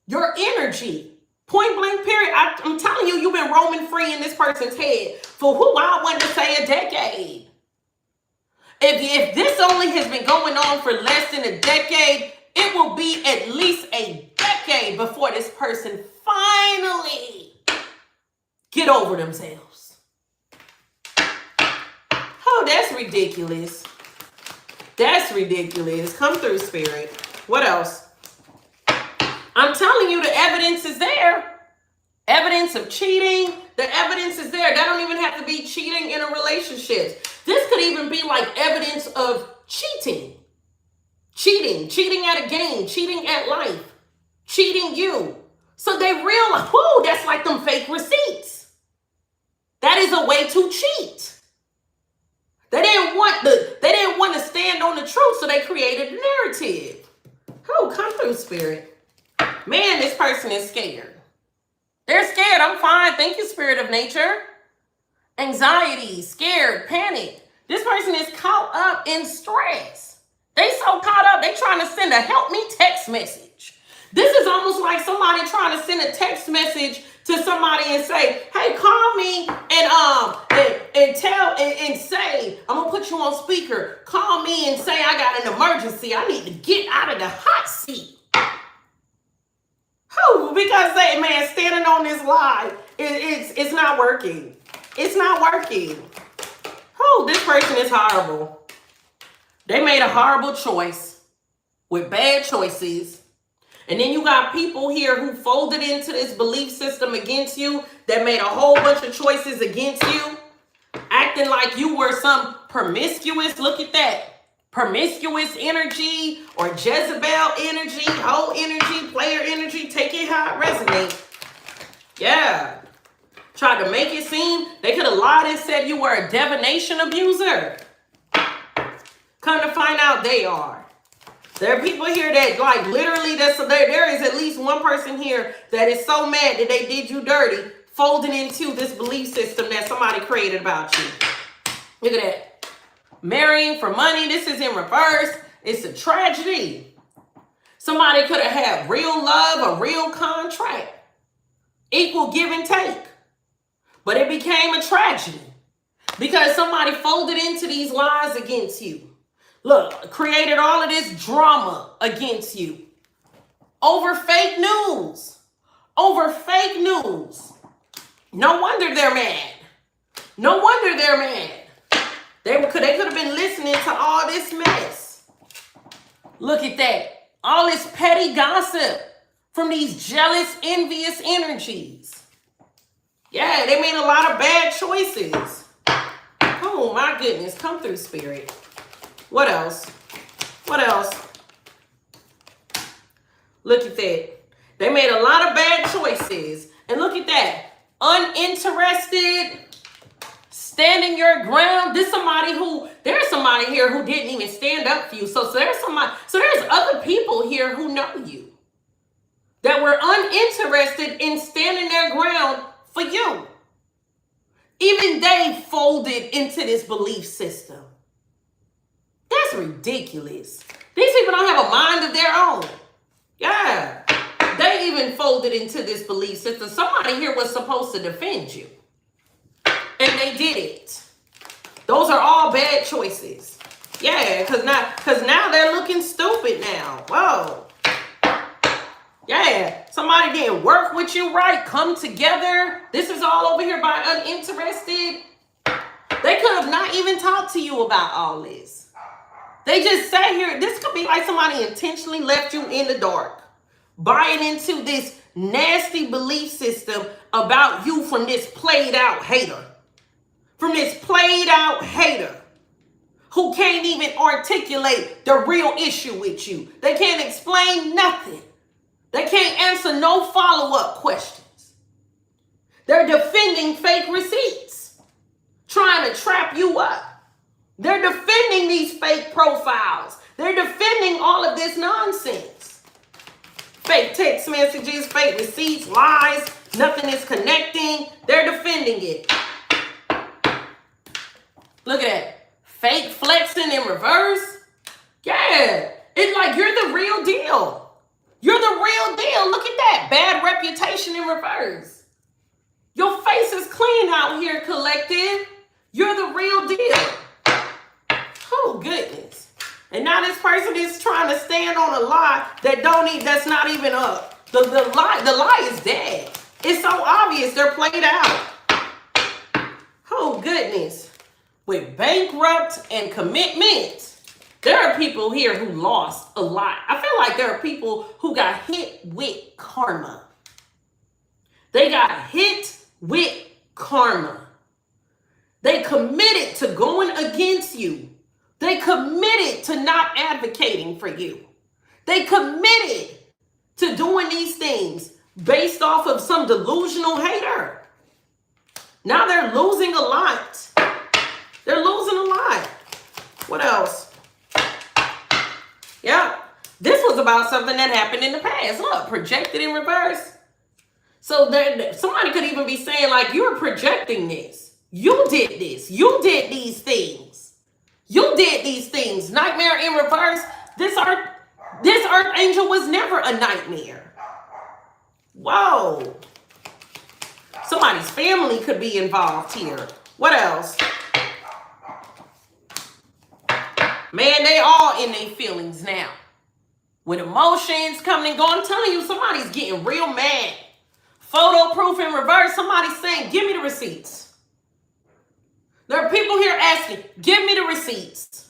Your energy, point blank period. I'm telling you, you've been roaming free in this person's head for I want to say a decade. If this only has been going on for less than a decade, it will be at least a decade before this person finally get over themselves. Oh, that's ridiculous. That's ridiculous. Come through, Spirit. What else? I'm telling you, the evidence is there. Evidence of cheating. The evidence is there. That don't even have to be cheating in a relationship. This could even be like evidence of cheating. Cheating at a game, cheating at life, cheating you. So they realize, that's like them fake receipts. That is a way to cheat. They didn't want to stand on the truth, so they created a narrative. Come through, Spirit. Man, this person is scared. They're scared. I'm fine. Thank you, Spirit of Nature. Anxiety, scared, panic. This person is caught up in stress. They so caught up, they trying to send a help me text message. This is almost like somebody trying to send a text message to somebody and say, hey, call me and say, I'm gonna put you on speaker. Call me and say I got an emergency. I need to get out of the hot seat. Because standing on this lie, it's not working. It's not working. This person is horrible. They made a horrible choice with bad choices. And then you got people here who folded into this belief system against you that made a whole bunch of choices against you, acting like you were some promiscuous, look at that, promiscuous energy or Jezebel energy, hoe energy, player energy, take it how it resonates. Yeah. Tried to make it seem, they could have lied and said you were a divination abuser. Come to find out they are. There are people here that like literally, there is at least one person here that is so mad that they did you dirty, folding into this belief system that somebody created about you. Look at that. Marrying for money. This is in reverse. It's a tragedy. Somebody could have had real love, a real contract, equal give and take. But it became a tragedy because somebody folded into these lies against you. Look, created all of this drama against you over fake news. Over fake news. No wonder they're mad. No wonder they're mad. They could have been listening to all this mess. Look at that. All this petty gossip from these jealous, envious energies. Yeah, they made a lot of bad choices. Oh my goodness. Come through, Spirit. What else? What else? Look at that. They made a lot of bad choices. And look at that. Uninterested. Standing your ground. There's somebody here who didn't even stand up for you. So there's other people here who know you that were uninterested in standing their ground for you. Even they folded into this belief system. That's ridiculous. These people don't have a mind of their own. Yeah. They even folded into this belief system. Somebody here was supposed to defend you. And they did it. Those are all bad choices. Yeah, because now they're looking stupid now. Whoa. Yeah, somebody didn't work with you right, come together. This is all over here by uninterested. They could have not even talked to you about all this. They just sat here. This could be like somebody intentionally left you in the dark, buying into this nasty belief system about you from this played out hater. From this played out hater who can't even articulate the real issue with you. They can't explain nothing. They can't answer no follow-up questions. They're defending fake receipts, trying to trap you up. They're defending these fake profiles. They're defending all of this nonsense. Fake text messages, fake receipts, lies, nothing is connecting. They're defending it. Look at that. Fake flexing in reverse. Yeah. It's like you're the real deal. You're the real deal. Look at that. Bad reputation in reverse. Your face is clean out here, collective. You're the real deal. Oh, goodness. And now this person is trying to stand on a lie that's not even up. The lie is dead. It's so obvious they're played out. Oh, goodness. With bankrupt and commitment. There are people here who lost a lot. I feel like there are people who got hit with karma. They got hit with karma. They committed to going against you. They committed to not advocating for you. They committed to doing these things based off of some delusional hater. Now they're losing a lot. They're losing a lot. What else? Yeah, this was about something that happened in the past. Look, projected in reverse. So somebody could even be saying like, you're projecting this. You did this. You did these things. You did these things. Nightmare in reverse. This earth angel was never a nightmare. Whoa. Somebody's family could be involved here. What else? Man, they all in their feelings now. With emotions coming and going. I'm telling you, somebody's getting real mad. Photo proof in reverse. Somebody's saying, give me the receipts. There are people here asking, give me the receipts.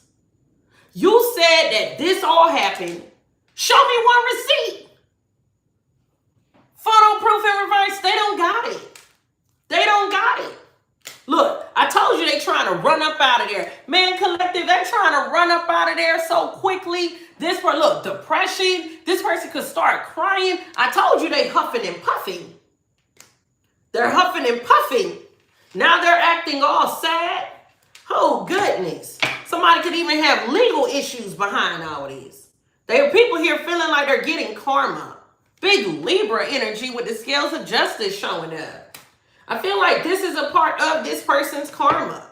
You said that this all happened. Show me one receipt. Photo proof in reverse. They don't got it. They don't got it. Look, I told you they trying to run up out of there. Man, collective, they're trying to run up out of there so quickly. Look, depression. This person could start crying. I told you they huffing and puffing. They're huffing and puffing. Now they're acting all sad. Oh, goodness. Somebody could even have legal issues behind all this. There are people here feeling like they're getting karma. Big Libra energy with the scales of justice showing up. I feel like this is a part of this person's karma.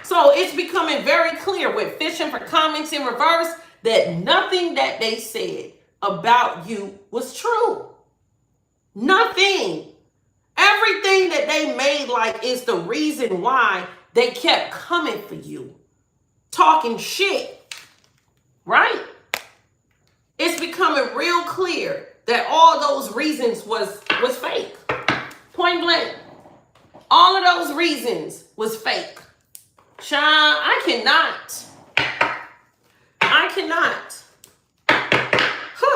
So it's becoming very clear with fishing for comments in reverse. that nothing that they said about you was true. Nothing. Everything that they made like is the reason why they kept coming for you, talking shit, right? It's becoming real clear that all those reasons was fake. Point blank. All of those reasons was fake. Sean, I cannot.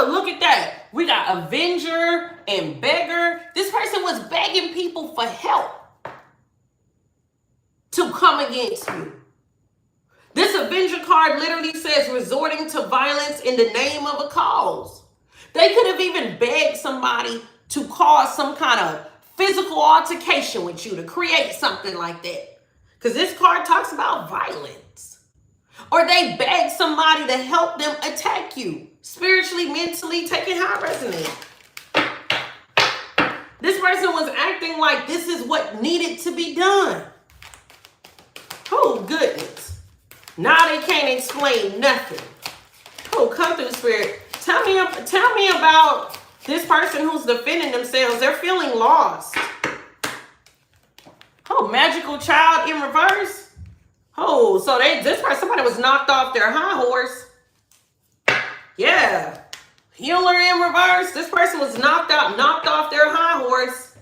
Look at that. We got Avenger and Beggar. This person was begging people for help to come against you. This Avenger card literally says resorting to violence in the name of a cause. They could have even begged somebody to cause some kind of physical altercation with you, to create something like that. Because this card talks about violence. Or they begged somebody to help them attack you, spiritually, mentally, taking high resonance. This person was acting like this is what needed to be done. Oh, goodness. Now they can't explain nothing. Oh, come through, Spirit. Tell me about this person who's defending themselves. They're feeling lost. Oh, magical child in reverse. Oh, so somebody was knocked off their high horse. Yeah. Healer in reverse. This person was knocked off their high horse.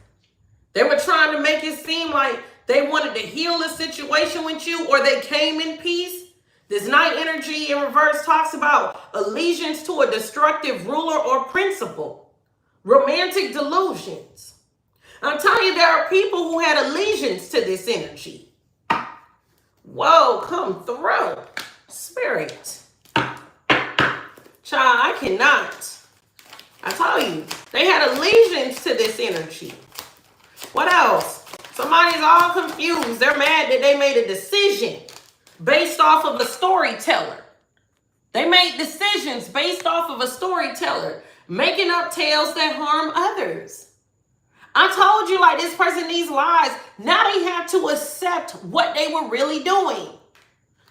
They were trying to make it seem like they wanted to heal a situation with you, or they came in peace. This night energy in reverse talks about allegiance to a destructive ruler or principle. Romantic delusions. I'm telling you, there are people who had allegiance to this energy. Whoa, come through. Spirit. Child, I cannot. I tell you, they had allegiance to this energy. What else? Somebody's all confused. They're mad that they made a decision based off of a storyteller. They made decisions based off of a storyteller, making up tales that harm others. I told you, like, this person needs lies. Now they have to accept what they were really doing.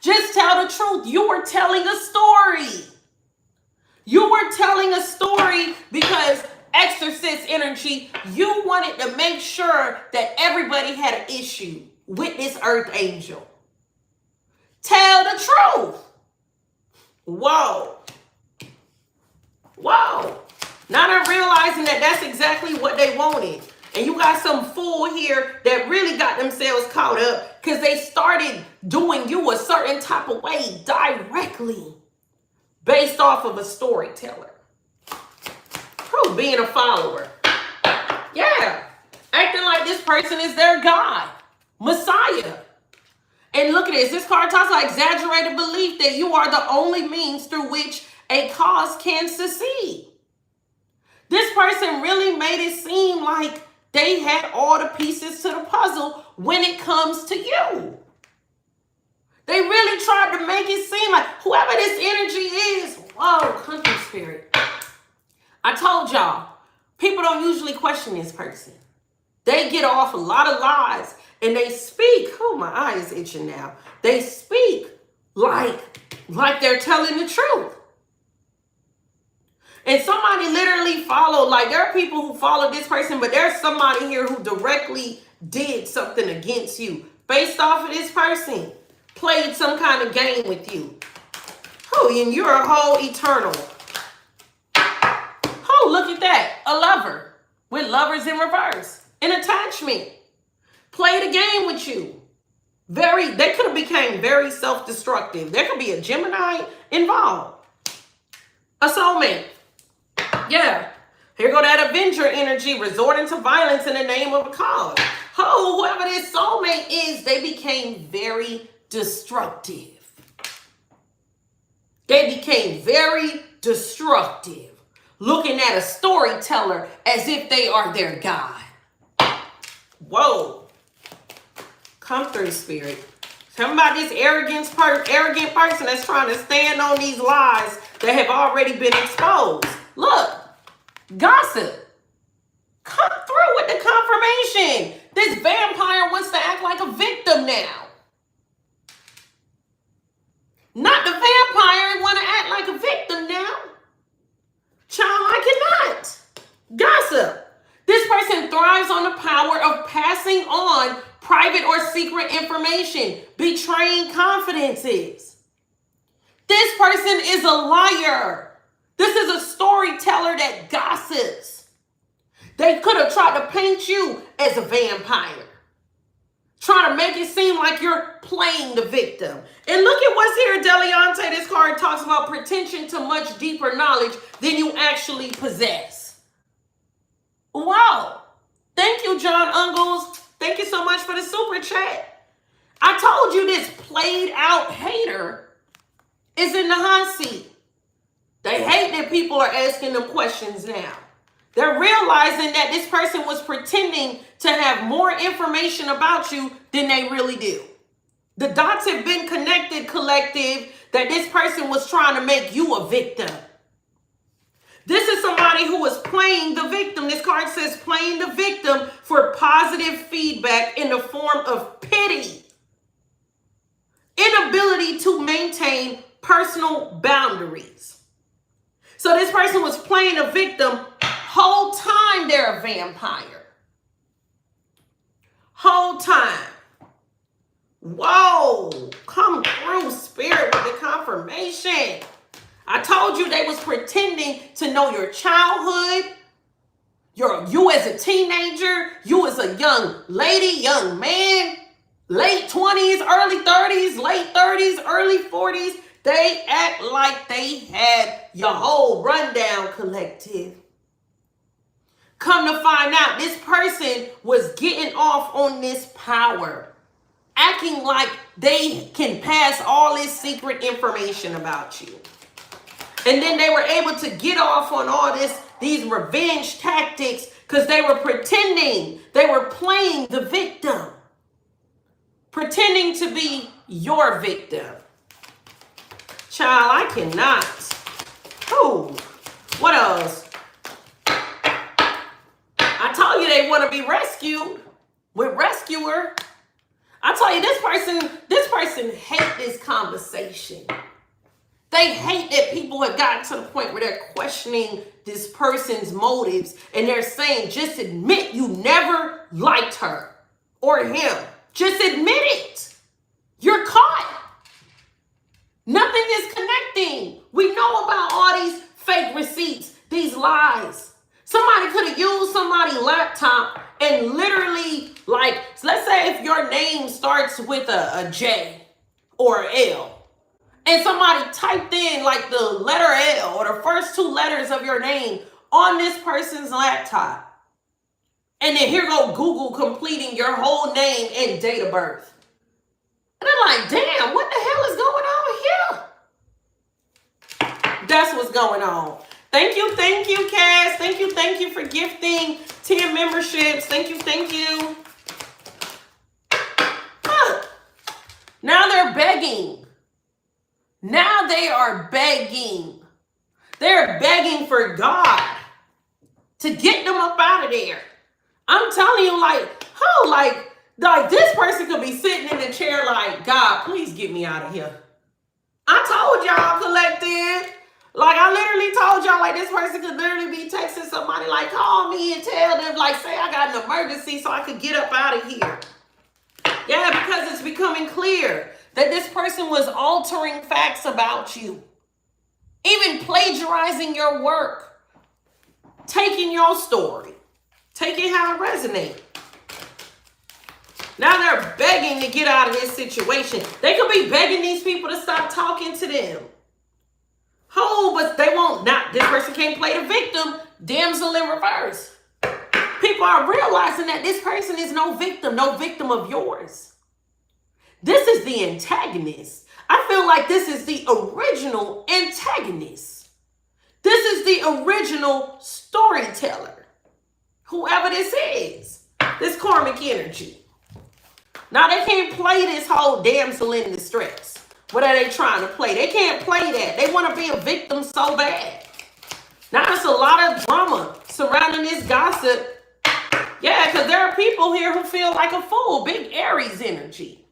Just tell the truth. You were telling a story. You were telling a story because exorcist energy, you wanted to make sure that everybody had an issue with this earth angel. Tell the truth. Whoa. Whoa. Now they're realizing that that's exactly what they wanted. And you got some fool here that really got themselves caught up because they started doing you a certain type of way directly based off of a storyteller. Who? Being a follower. Yeah. Acting like this person is their God, Messiah. And look at this. This card talks about exaggerated belief that you are the only means through which a cause can succeed. This person really made it seem like they had all the pieces to the puzzle when it comes to you. They really tried to make it seem like whoever this energy is, whoa, country spirit. I told y'all, people don't usually question this person. They get off a lot of lies and they speak. Oh, my eye is itching now. They speak like they're telling the truth. And somebody literally followed, like there are people who followed this person, but there's somebody here who directly did something against you based off of this person, played some kind of game with you. Oh, and you're a whole eternal. Oh, look at that. A lover with lovers in reverse. An attachment. Played a game with you. They could have became very self-destructive. There could be a Gemini involved. A soulmate. Yeah. Here go that Avenger energy, resorting to violence in the name of a cause. Oh, whoever this soulmate is, they became very destructive. They became very destructive, looking at a storyteller as if they are their God. Whoa. Come through, spirit. Tell me about this arrogant person that's trying to stand on these lies that have already been exposed. Look, gossip. Come through with the confirmation. This vampire wants to act like a victim now. Not the vampire want to act like a on private or secret information, betraying confidences. This person is a liar. This is a storyteller that gossips. They could have tried to paint you as a vampire, trying to make it seem like you're playing the victim. And look at what's here, Deliante. This card talks about pretension to much deeper knowledge than you actually possess. Wow. Thank you, John Ungles. Thank you so much for the super chat. I told you this played out hater is in the hot seat. They hate that people are asking them questions now. They're realizing that this person was pretending to have more information about you than they really do. The dots have been connected, collective, that this person was trying to make you a victim. This is somebody who was playing the victim. This card says playing the victim for positive feedback in the form of pity. Inability to maintain personal boundaries. So this person was playing a victim whole time they're a vampire. Whole time. Whoa. Come through, Spirit, with the confirmation. I told you they was pretending to know your childhood. You as a teenager. You as a young lady, young man. Late 20s, early 30s, late 30s, early 40s. They act like they had your whole rundown, collective. Come to find out, this person was getting off on this power, acting like they can pass all this secret information about you. And then they were able to get off on all these revenge tactics because they were pretending, they were playing the victim, pretending to be your victim. Child, I cannot. Oh, what else? I told you they want to be rescued with rescuer. I tell you, this person hate this conversation. They hate that people have gotten to the point where they're questioning this person's motives and they're saying, just admit you never liked her or him. Just admit it. You're caught. Nothing is connecting. We know about all these fake receipts, these lies. Somebody could have used somebody's laptop and literally, like, let's say if your name starts with a J or L, and somebody typed in like the letter L or the first two letters of your name on this person's laptop. And then here go Google completing your whole name and date of birth. And I'm like, damn, what the hell is going on here? That's what's going on. Thank you, Cass. Thank you for gifting 10 memberships. Thank you. Look, now they're begging. Now they are begging. They're begging for God to get them up out of there. I'm telling you, like this person could be sitting in a chair like, God, please get me out of here. I told y'all, collective. Like, I literally told y'all, like, this person could literally be texting somebody, like, call me and tell them, like, say I got an emergency so I could get up out of here. Yeah, because it's becoming clear that this person was altering facts about you. Even plagiarizing your work. Taking your story. Taking how it resonates. Now they're begging to get out of this situation. They could be begging these people to stop talking to them. Oh, but they won't. Not this person can't play the victim. Damsel in reverse. People are realizing that this person is no victim of yours. This is the antagonist. I feel like this is the original antagonist. This is the original storyteller. Whoever this is, this karmic energy. Now they can't play this whole damsel in distress. What are they trying to play? They can't play that. They want to be a victim so bad. Now there's a lot of drama surrounding this gossip. Yeah, because there are people here who feel like a fool. Big Aries energy.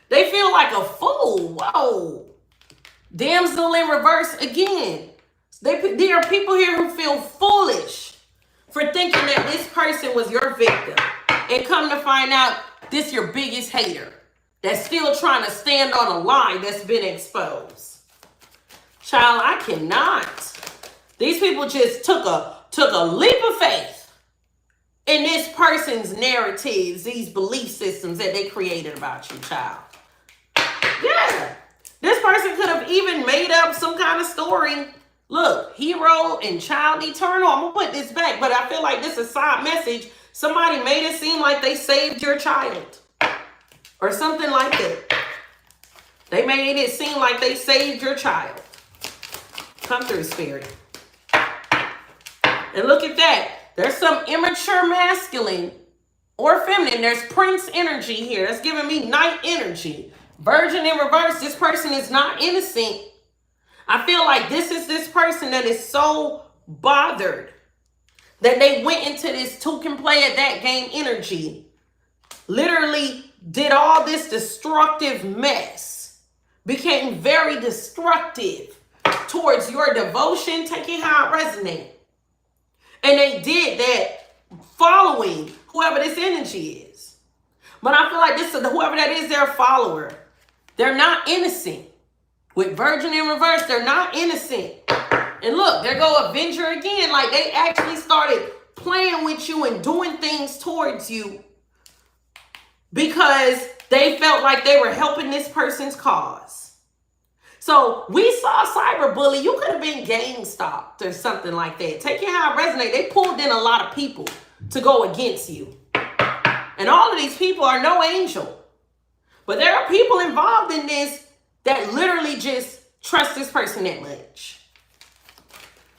They feel like a fool. Whoa. Damsel in reverse again. There are people here who feel foolish for thinking that this person was your victim. And come to find out, this your biggest hater that's still trying to stand on a lie that's been exposed. Child, I cannot. These people just took a leap of faith in this person's narratives, these belief systems that they created about you, child. Yeah. This person could have even made up some kind of story. Look, hero and child eternal. I'm going to put this back, but I feel like this is a side message. Somebody made it seem like they saved your child or something like that. They made it seem like they saved your child. Come through, Spirit. And look at that. There's some immature masculine or feminine. There's Prince energy here. That's giving me Knight energy. Virgin in reverse. This person is not innocent. I feel like this is this person that is so bothered that they went into this two can play at that game energy. Literally did all this destructive mess. Became very destructive towards your devotion. Taking how it resonates. And they did that following whoever this energy is. But I feel like this is whoever that is their follower. They're not innocent. With Virgin in reverse, they're not innocent. And look, there go Avenger again. Like they actually started playing with you and doing things towards you because they felt like they were helping this person's cause. So we saw cyberbully. You could have been gang stalked or something like that. Taking how it resonates, they pulled in a lot of people to go against you. And all of these people are no angel. But there are people involved in this that literally just trust this person that much.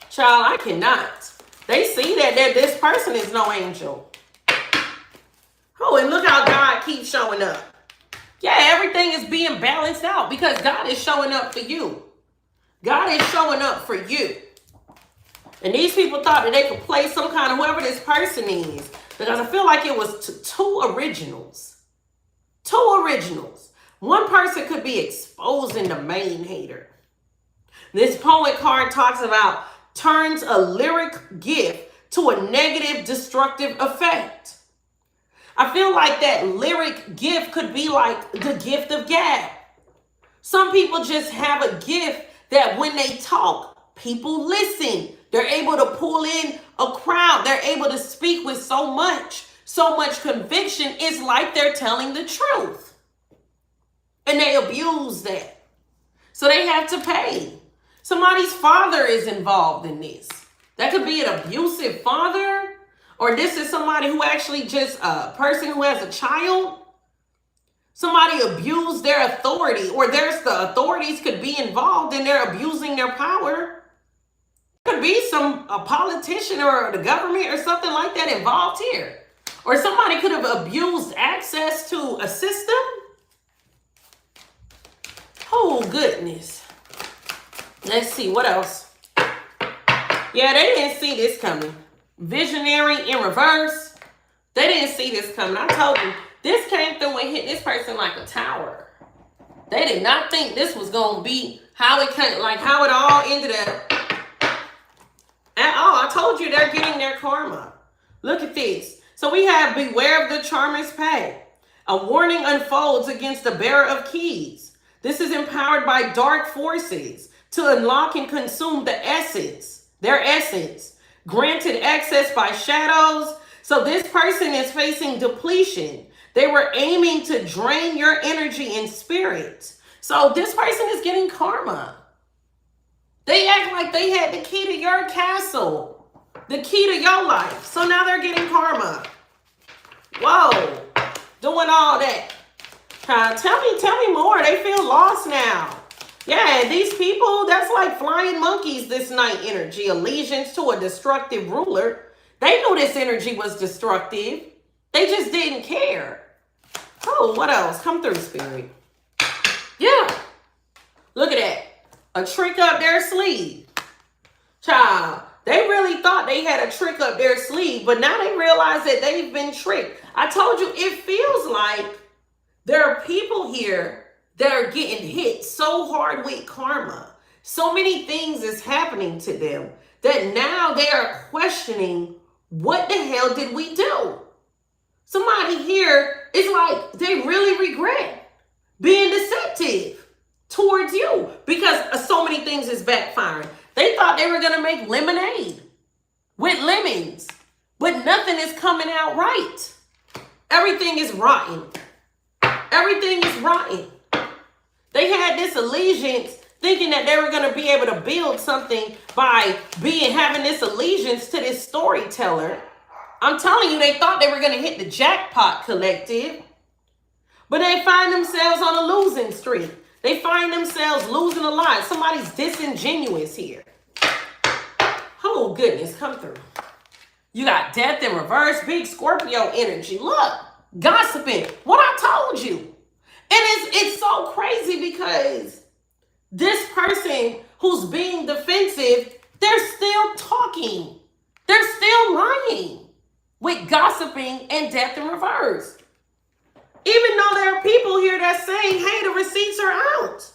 Child, I cannot. They see that this person is no angel. Oh, and look how God keeps showing up. Yeah, everything is being balanced out because God is showing up for you. God is showing up for you. And these people thought that they could play some kind of whoever this person is. Because I feel like it was two originals. Two originals. One person could be exposing the main hater. This poet card talks about turns a lyric gift to a negative, destructive effect. I feel like that lyric gift could be like the gift of gab. Some people just have a gift that when they talk, people listen. They're able to pull in a crowd. They're able to speak with so much conviction. It's like they're telling the truth. And they abuse that. So they have to pay. Somebody's father is involved in this. That could be an abusive father. Or this is somebody who actually just a person who has a child. Somebody abused their authority. Or there's the authorities could be involved and they're abusing their power. Could be a politician or the government or something like that involved here. Or somebody could have abused access to a system. Oh, goodness. Let's see, what else? Yeah, they didn't see this coming. Visionary in reverse. They didn't see this coming. I told you, this came through and hit this person like a tower. They did not think this was going to be how it came, like how it all ended up. At all. I told you they're getting their karma. Look at this. So we have beware of the charmer's pay. A warning unfolds against the bearer of keys. This is empowered by dark forces to unlock and consume the essence, their essence, granted access by shadows. So this person is facing depletion. They were aiming to drain your energy and spirit. So this person is getting karma. They act like they had the key to your castle, the key to your life. So now they're getting karma. Whoa, doing all that. Tell me more. They feel lost now. Yeah, these people, that's like flying monkeys, this night energy. Allegiance to a destructive ruler. They knew this energy was destructive. They just didn't care. Oh, what else? Come through, Spirit. Yeah. Look at that. A trick up their sleeve. Child, they really thought they had a trick up their sleeve, but now they realize that they've been tricked. I told you, it feels like there are people here that are getting hit so hard with karma. So many things is happening to them that now they are questioning, what the hell did we do? Somebody here is like, they really regret being deceptive towards you because so many things is backfiring. They thought they were going to make lemonade with lemons, but nothing is coming out right. Everything is rotten. Everything is rotten. They had this allegiance thinking that they were going to be able to build something by having this allegiance to this storyteller. I'm telling you, they thought they were going to hit the jackpot collective, but they find themselves on a losing streak. They find themselves losing a lot. Somebody's disingenuous here. Oh, goodness, come through. You got death in reverse, big Scorpio energy. Look, gossiping. What I told you. And it's so crazy because this person who's being defensive, they're still talking. They're still lying with gossiping and death in reverse. Even though there are people here that's saying, hey, the receipts are out.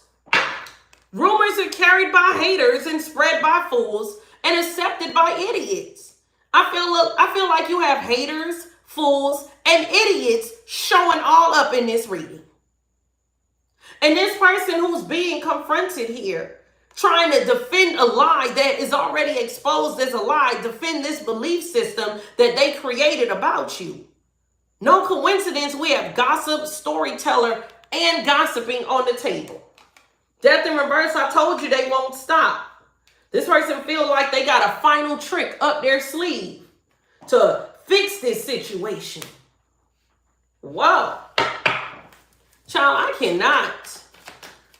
Rumors are carried by haters and spread by fools and accepted by idiots. I feel like you have haters, fools, and idiots showing all up in this reading. And this person who's being confronted here, trying to defend a lie that is already exposed as a lie, defend this belief system that they created about you. No coincidence, we have gossip, storyteller, and gossiping on the table. Death in reverse, I told you they won't stop. This person feels like they got a final trick up their sleeve to fix this situation. Whoa. Child, I cannot.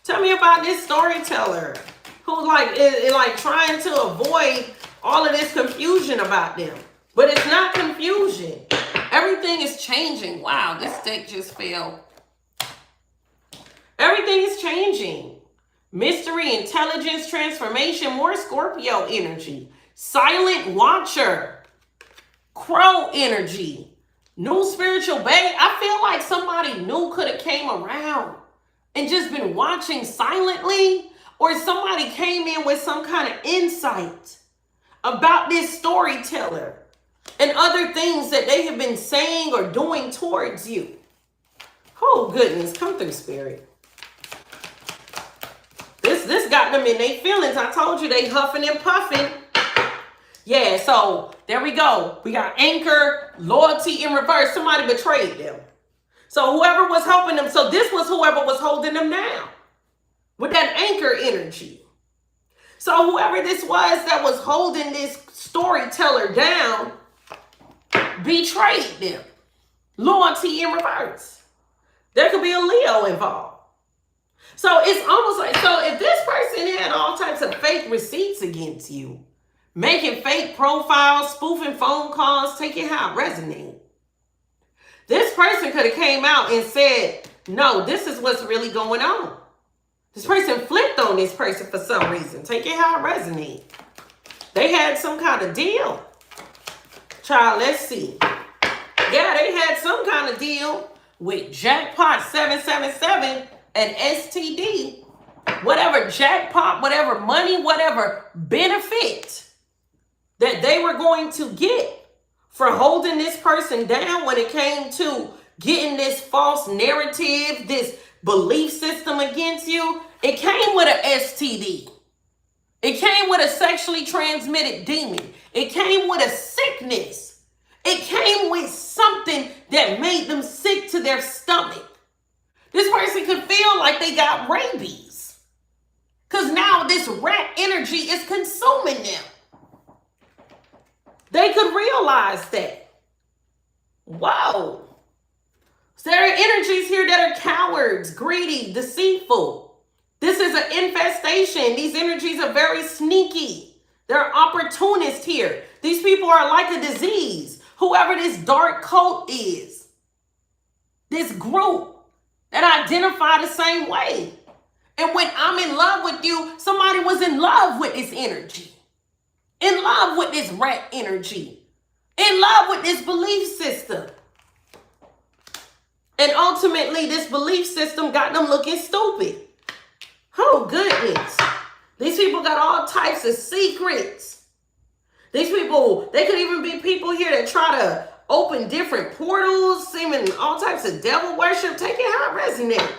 Tell me about this storyteller who is trying to avoid all of this confusion about them. But it's not confusion. Everything is changing. Wow, this deck just fell. Everything is changing. Mystery, intelligence, transformation, more Scorpio energy. Silent watcher. Crow energy. New spiritual babe. I feel like somebody new could have came around and just been watching silently, or somebody came in with some kind of insight about this storyteller and other things that they have been saying or doing towards you. Oh, goodness. Come through, Spirit. This got them in their feelings. I told you they huffing and puffing. Yeah, so there we go. We got anchor, loyalty in reverse. Somebody betrayed them. So whoever was helping them, so this was whoever was holding them down with that anchor energy. So whoever this was that was holding this storyteller down betrayed them. Loyalty in reverse. There could be a Leo involved. So it's almost like, so if this person had all types of fake receipts against you, making fake profiles, spoofing phone calls, take it how it resonates. This person could have came out and said, no, this is what's really going on. This person flipped on this person for some reason. Take it how it resonates. They had some kind of deal. Child, let's see. Yeah, they had some kind of deal with Jackpot 777 and STD. Whatever jackpot, whatever money, whatever benefit that they were going to get for holding this person down when it came to getting this false narrative, this belief system against you, it came with an STD. It came with a sexually transmitted demon. It came with a sickness. It came with something that made them sick to their stomach. This person could feel like they got rabies because now this rat energy is consuming them. They could realize that. Whoa. So there are energies here that are cowards, greedy, deceitful. This is an infestation. These energies are very sneaky. They're opportunists here. These people are like a disease. Whoever this dark cult is, this group that identify the same way. And when I'm in love with you, somebody was in love with this energy. In love with this rat energy. In love with this belief system. And ultimately, this belief system got them looking stupid. Oh, goodness. These people got all types of secrets. These people, they could even be people here that try to open different portals, seeming all types of devil worship. Take it how it resonates.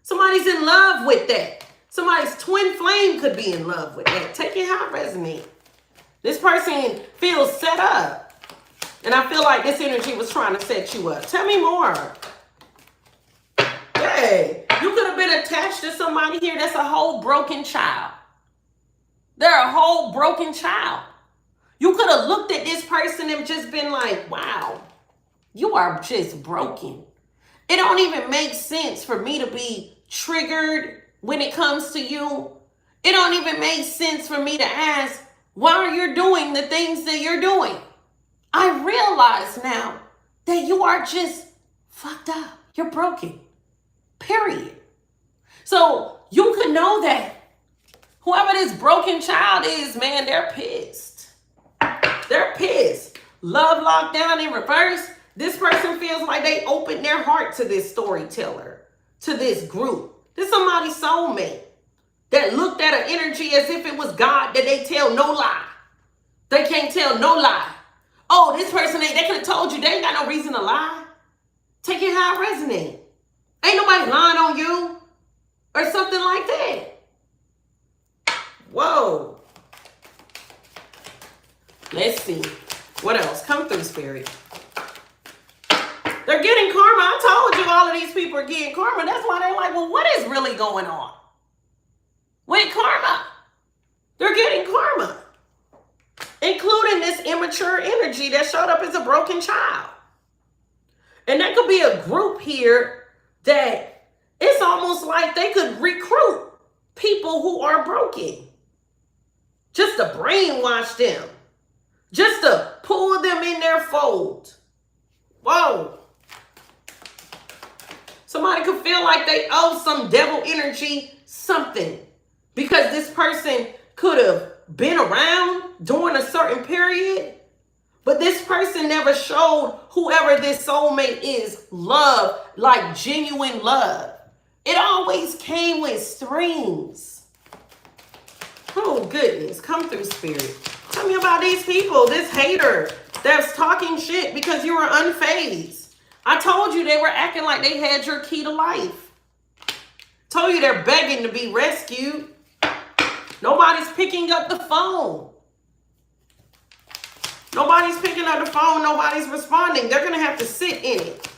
Somebody's in love with that. Somebody's twin flame could be in love with that. Take it how it resonates. This person feels set up. And I feel like this energy was trying to set you up. Tell me more. Hey, you could have been attached to somebody here that's a whole broken child. They're a whole broken child. You could have looked at this person and just been like, wow, you are just broken. It don't even make sense for me to be triggered when it comes to you. It don't even make sense for me to ask, why are you doing the things that you're doing? I realize now that you are just fucked up. You're broken. Period. So you could know that whoever this broken child is, man, they're pissed. They're pissed. Love locked down in reverse. This person feels like they opened their heart to this storyteller, to this group. This is somebody's soulmate that looked at an energy as if it was God, that they tell no lie. They can't tell no lie. Oh, this person, they could have told you they ain't got no reason to lie. Take it how it resonates. Ain't nobody lying on you or something like that. Whoa. Let's see. What else? Come through, Spirit. They're getting karma. I told you all of these people are getting karma. That's why they're like, well, what is really going on with karma? They're getting karma, including this immature energy that showed up as a broken child. And that could be a group here that it's almost like they could recruit people who are broken just to brainwash them, just to pull them in their fold. Whoa. Somebody could feel like they owe some devil energy something because this person could have been around during a certain period, but this person never showed whoever this soulmate is love, like genuine love. It always came with strings. Oh, goodness. Come through, Spirit. Tell me about these people, this hater that's talking shit because you were unfazed. I told you they were acting like they had your key to life. Told you they're begging to be rescued. Nobody's picking up the phone. Nobody's picking up the phone. Nobody's responding. They're going to have to sit in it.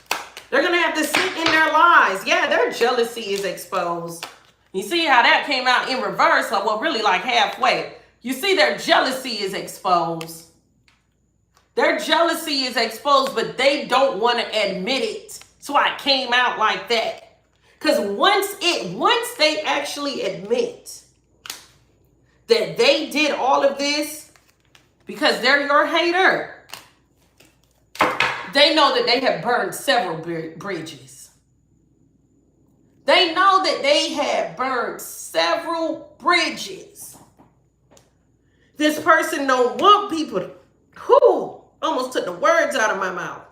They're going to have to sit in their lies. Yeah, their jealousy is exposed. You see how that came out in reverse? Or well, really like halfway. You see their jealousy is exposed. Their jealousy is exposed, but they don't want to admit it. So I came out like that. Because once they actually admit that they did all of this because they're your hater, they know that they have burned several bridges. They know that they have burned several bridges. This person don't want people to, almost took the words out of my mouth.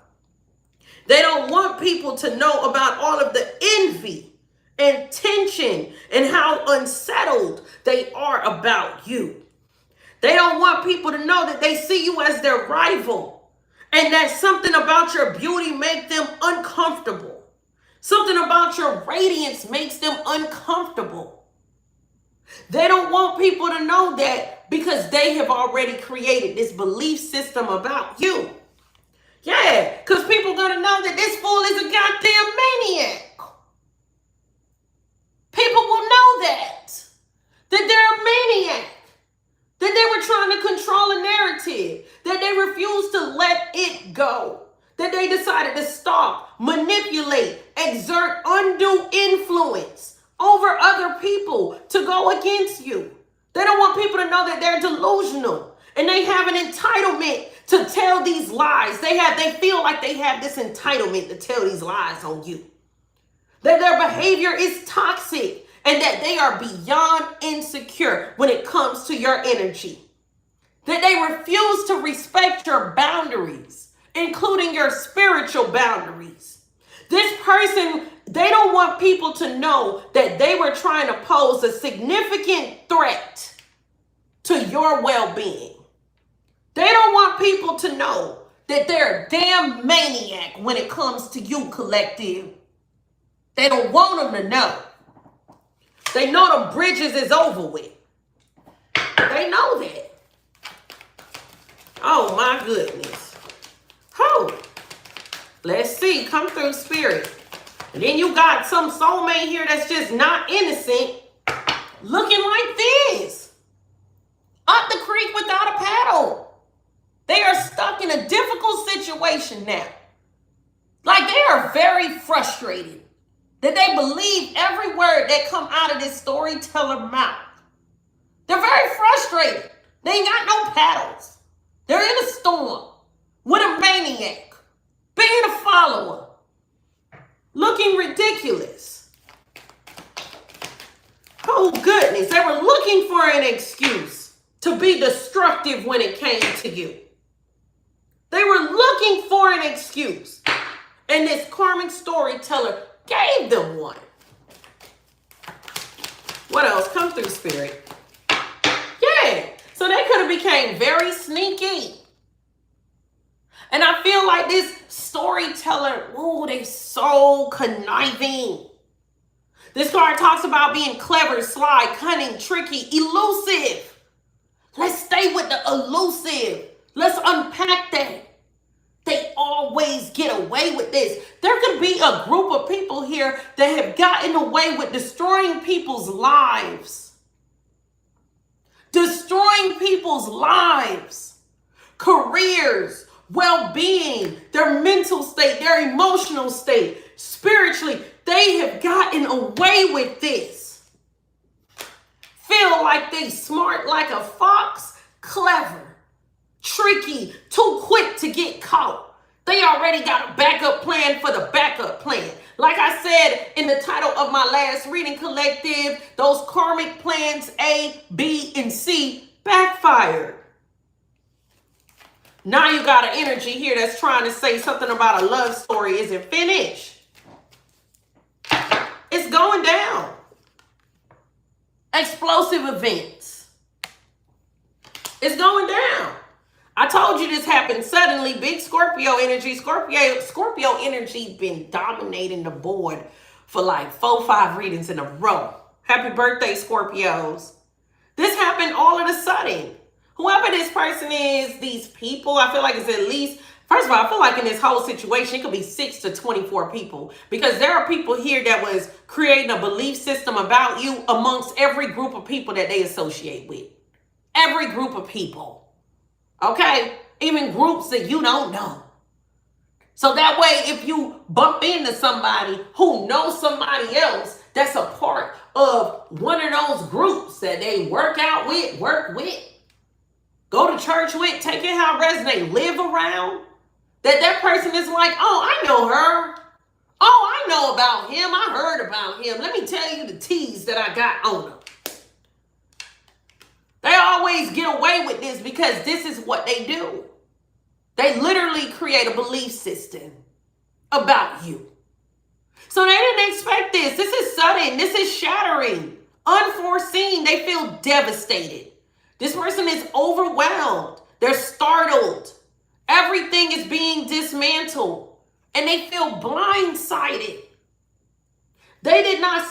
They don't want people to know about all of the envy and tension and how unsettled they are about you. They don't want people to know that they see you as their rival and that something about your beauty makes them uncomfortable. Something about your radiance makes them uncomfortable. They don't want people to know that because they have already created this belief system about you. Yeah, because people are going to know that this fool is a goddamn maniac. People will know that they're a maniac, that they were trying to control a narrative, that they refused to let it go, that they decided to stop, manipulate, exert undue influence over other people to go against you. They don't want people to know that they're delusional and they have an entitlement to tell these lies. They feel like they have this entitlement to tell these lies on you. That their behavior is toxic and that they are beyond insecure when it comes to your energy. That they refuse to respect your boundaries, including your spiritual boundaries. This person, they don't want people to know that they were trying to pose a significant threat to your well-being. They don't want people to know that they're a damn maniac when it comes to you, collective. They don't want them to know. They know the bridges is over with. They know that. Oh my goodness. Oh, let's see. Come through, Spirit. And then you got some soulmate here that's just not innocent, looking like this. Up the creek without a paddle. They are stuck in a difficult situation now. Like they are very frustrated that they believe every word that come out of this storyteller mouth. They're very frustrated. They ain't got no paddles. They're in a storm with a maniac, being a follower, looking ridiculous. Oh goodness, they were looking for an excuse to be destructive when it came to you. They were looking for an excuse. And this karmic storyteller gave them one. What else? Come through, Spirit. Yeah. So they could have became very sneaky. And I feel like this storyteller, oh, they so conniving. This card talks about being clever, sly, cunning, tricky, elusive. Let's stay with the elusive. Let's unpack that. They always get away with this. There could be a group of people here that have gotten away with destroying people's lives. Destroying people's lives, careers, well-being, their mental state, their emotional state, spiritually. They have gotten away with this. Feel like they smart like a fox, clever, tricky, too quick to get caught. They already got a backup plan for the backup plan. Like I said in the title of my last reading, collective, those karmic plans A, B, and C backfired. Now you got an energy here that's trying to say something about a love story isn't finished. It's going down. Explosive events. It's going down. I told you this happened suddenly. Big Scorpio energy. Scorpio energy been dominating the board for like 4-5 readings in a row. Happy birthday, Scorpios. This happened all of a sudden. Whoever this person is, these people, I feel like it's at least, first of all, I feel like in this whole situation, it could be 6 to 24 people. Because there are people here that was creating a belief system about you amongst every group of people that they associate with. Every group of people. Okay? Even groups that you don't know. So that way, if you bump into somebody who knows somebody else that's a part of one of those groups that they work out with, work with, go to church with, take it how it resonates, live around, that person is like, oh, I know her. Oh, I know about him. I heard about him. Let me tell you the teas that I got on him. They always get away with this because this is what they do. They literally create a belief system about you. So they didn't expect this. This is sudden. This is shattering. Unforeseen. They feel devastated. This person is overwhelmed. They're startled. Everything is being dismantled. And they feel blindsided. They did not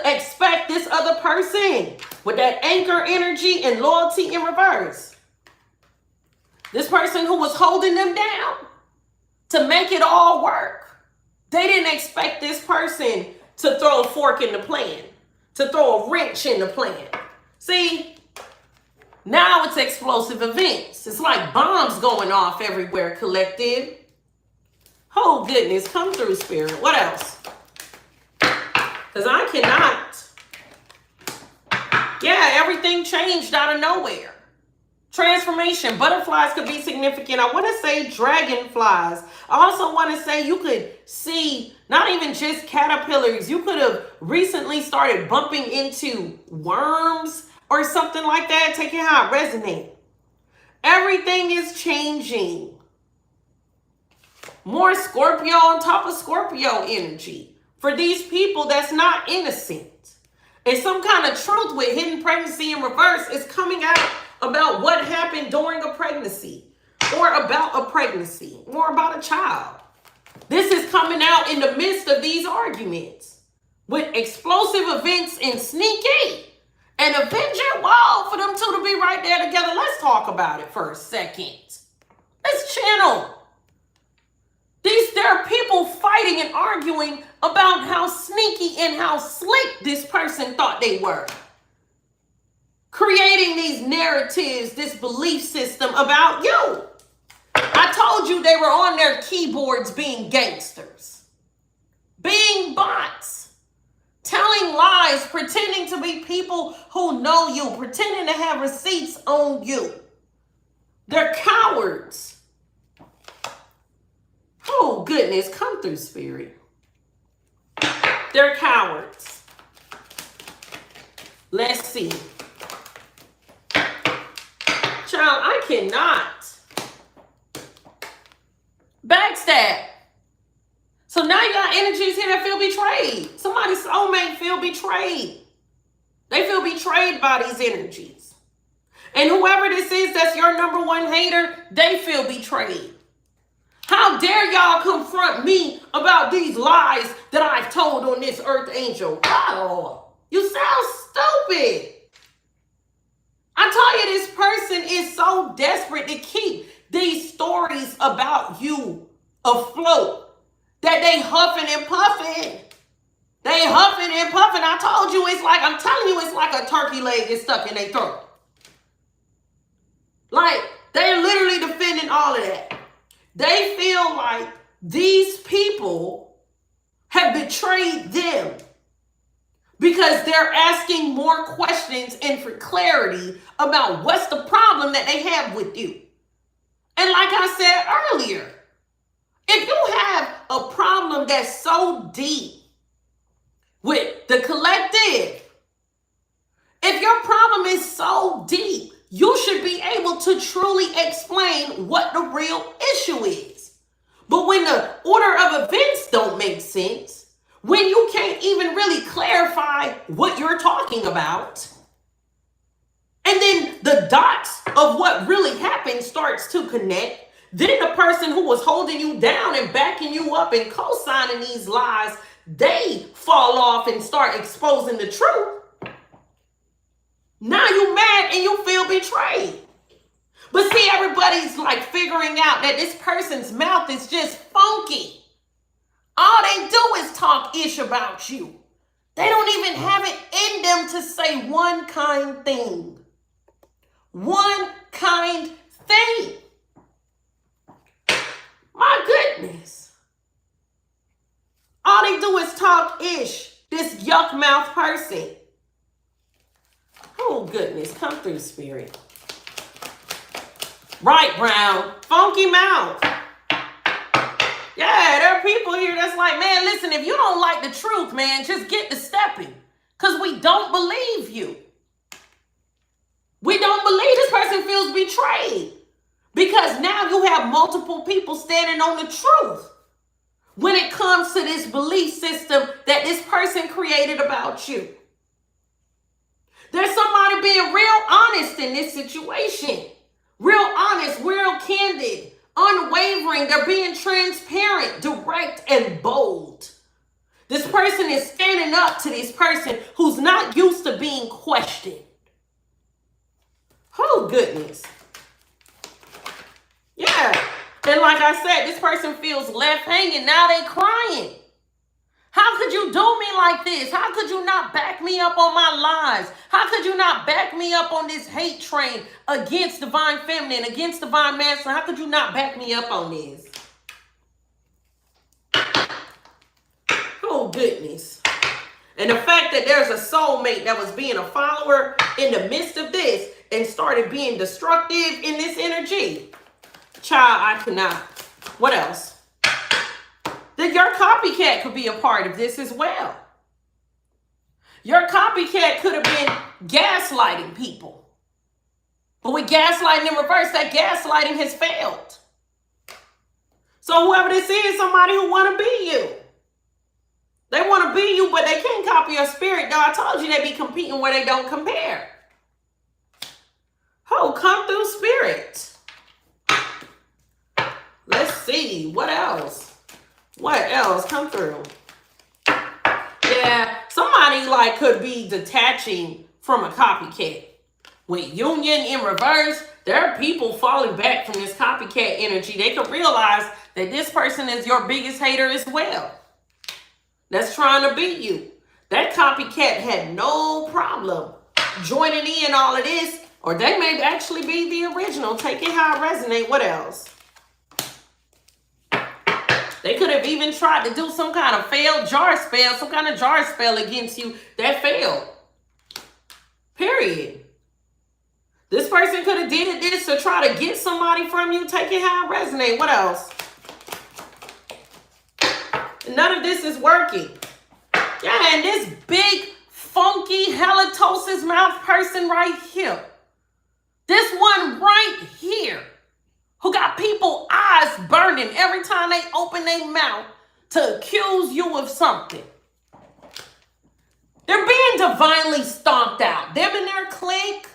expect this other person with that anchor energy and loyalty in reverse. This person who was holding them down to make it all work. They didn't expect this person to throw a fork in the plan, to throw a wrench in the plan. See, now it's explosive events. It's like bombs going off everywhere, collective. Oh, goodness. Come through, Spirit. What else? Because I cannot. Yeah, everything changed out of nowhere. Transformation. Butterflies could be significant. I want to say dragonflies. I also want to say you could see not even just caterpillars. You could have recently started bumping into worms or something like that. Take it how it resonates. Everything is changing. More Scorpio on top of Scorpio energy. For these people that's not innocent. And some kind of truth with hidden pregnancy in reverse is coming out about what happened during a pregnancy. or about a pregnancy or about a child. This is coming out in the midst of these arguments with explosive events and sneaky. And Avenger, wow, for them two to be right there together. Let's talk about it for a second. Let's channel. There are people fighting and arguing about how sneaky and how slick this person thought they were. Creating these narratives, this belief system about you. I told you they were on their keyboards being gangsters, being bots, telling lies, pretending to be people who know you, pretending to have receipts on you. They're cowards. Oh, goodness, come through, Spirit. They're cowards. Let's see. Child, I cannot. Backstab. So now you got energies here that feel betrayed. Somebody's soulmate feel betrayed. They feel betrayed by these energies. And whoever this is that's your number one hater, they feel betrayed. How dare y'all confront me about these lies that I've told on this earth angel? Oh, you sound stupid. I tell you, this person is so desperate to keep these stories about you afloat that they huffing and puffing. They huffing and puffing. I told you, it's like, I'm telling you, it's like a turkey leg is stuck in their throat. Like, they're literally defending all of that. They feel like these people have betrayed them because they're asking more questions and for clarity about what's the problem that they have with you. And like I said earlier, if you have a problem that's so deep with the collective, if your problem is so deep, you should be able to truly explain what the real issue is. But when the order of events don't make sense, when you can't even really clarify what you're talking about, and then the dots of what really happened starts to connect, then the person who was holding you down and backing you up and co-signing these lies, they fall off and start exposing the truth. Now you mad and you feel betrayed. But see, everybody's like figuring out that this person's mouth is just funky. All they do is talk ish about you. They don't even have it in them to say one kind thing. One kind thing. My goodness. All they do is talk ish. This yuck mouth person. Oh, goodness. Come through, Spirit. Right, Brown. Funky mouth. Yeah, there are people here that's like, man, listen, if you don't like the truth, man, just get to stepping. Because we don't believe you. We don't believe this person feels betrayed. Because now you have multiple people standing on the truth when it comes to this belief system that this person created about you. There's somebody being real honest in this situation. Real honest, real candid, unwavering. They're being transparent, direct, and bold. This person is standing up to this person who's not used to being questioned. Oh, goodness. Yeah. And like I said, this person feels left hanging. Now they crying. How could you do me like this? How could you not back me up on my lies? How could you not back me up on this hate train against divine feminine, against divine masculine? How could you not back me up on this? Oh, goodness. And the fact that there's a soulmate that was being a follower in the midst of this and started being destructive in this energy. Child, I cannot. What else? That your copycat could be a part of this as well. Your copycat could have been gaslighting people. But with gaslighting in reverse, that gaslighting has failed. So whoever this is, somebody who want to be you. They want to be you, but they can't copy your spirit. Though I told you they be competing where they don't compare. Oh, come through, Spirit. Let's see. What else? What else? Come through. Yeah, somebody like could be detaching from a copycat. With union in reverse, there are people falling back from this copycat energy. They could realize that this person is your biggest hater as well. That's trying to beat you. That copycat had no problem joining in all of this, or they may actually be the original. Take it how it resonates. What else? They could have even tried to do some kind of failed jar spell, some kind of jar spell against you that failed. Period. This person could have did this to try to get somebody from you. Take it how it resonates. What else? None of this is working. Yeah, and this big, funky, halitosis mouth person right here. This one right here, who got people eyes burning every time they open their mouth to accuse you of something. They're being divinely stomped out. Them and their clique.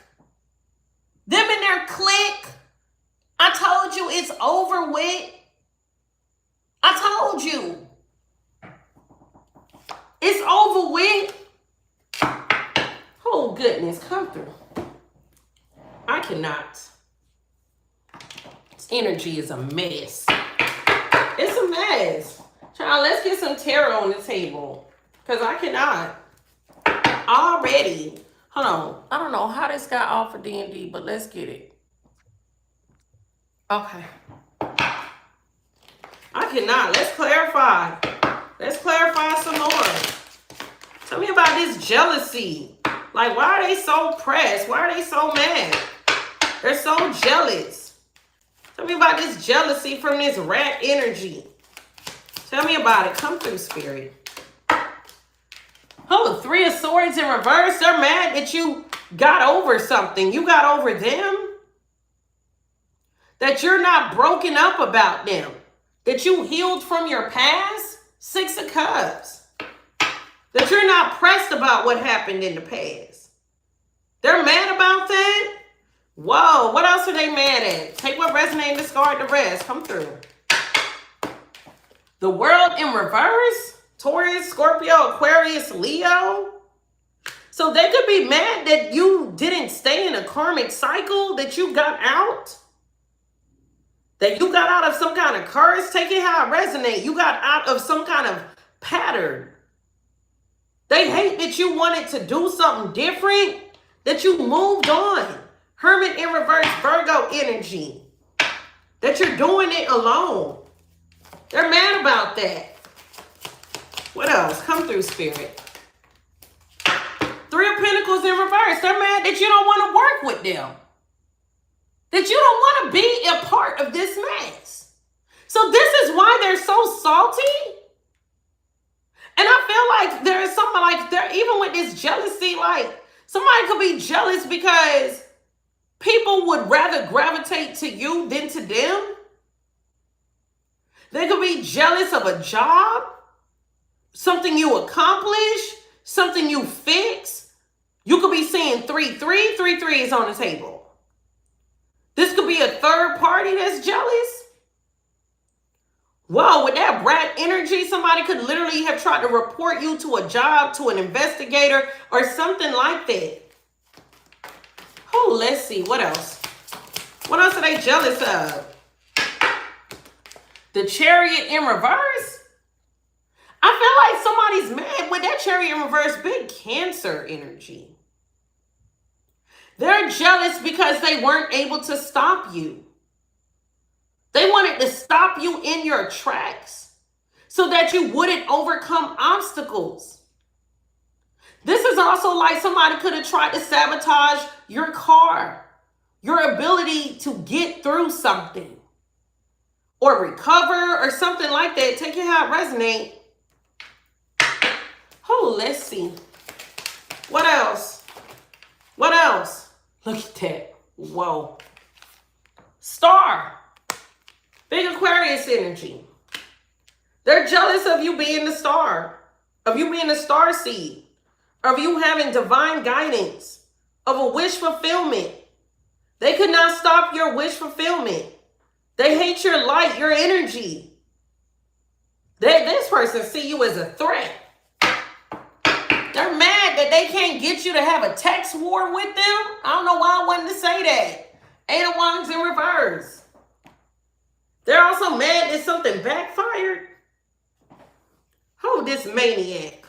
Them and their clique. I told you it's over with. I told you. It's over with. Oh, goodness. Come through. I cannot. This energy is a mess. It's a mess. Child, let's get some tarot on the table. Because I cannot. Already. Hold on. I don't know how this got off for D&D, but let's get it. Okay. I cannot. Let's clarify. Let's clarify some more. Tell me about this jealousy. Like, why are they so pressed? Why are they so mad? They're so jealous. Tell me about this jealousy from this rat energy. Tell me about it. Come through, Spirit. Oh, 3 of Swords in reverse. They're mad that you got over something. You got over them. That you're not broken up about them. That you healed from your past. 6 of Cups. That you're not pressed about what happened in the past. They're mad about that? Whoa, what else are they mad at? Take what resonates and discard the rest. Come through. The World in reverse. Taurus, Scorpio, Aquarius, Leo. So they could be mad that you didn't stay in a karmic cycle, that you got out. That you got out of some kind of curse. Take it how it resonates. You got out of some kind of pattern. They hate that you wanted to do something different, that you moved on. Hermit in reverse, Virgo energy. That you're doing it alone. They're mad about that. What else? Come through, Spirit. 3 of Pentacles in reverse. They're mad that you don't want to work with them. That you don't want to be a part of this mess. So this is why they're so salty. And I feel like there is something like there, even with this jealousy, like somebody could be jealous because people would rather gravitate to you than to them. They could be jealous of a job, something you accomplish, something you fix. You could be seeing 3 3s on the table. This could be a third party that's jealous. Whoa, with that brat energy, somebody could literally have tried to report you to a job, to an investigator, or something like that. Oh, let's see. What else? What else are they jealous of? The Chariot in reverse? I feel like somebody's mad with that Chariot in reverse. Big Cancer energy. They're jealous because they weren't able to stop you. They wanted to stop you in your tracks so that you wouldn't overcome obstacles. This is also like somebody could have tried to sabotage your car, your ability to get through something or recover or something like that. Take it how it resonates. Oh, let's see. What else? What else? Look at that. Whoa. Star. Big Aquarius energy. They're jealous of you being the star, of you being a star seed, of you having divine guidance, of a wish fulfillment. They could not stop your wish fulfillment. They hate your light, your energy. This person see you as a threat. They're mad that they can't get you to have a text war with them. I don't know why I wanted to say that. 8 of Wands in reverse. They're also mad that something backfired. Who this maniac?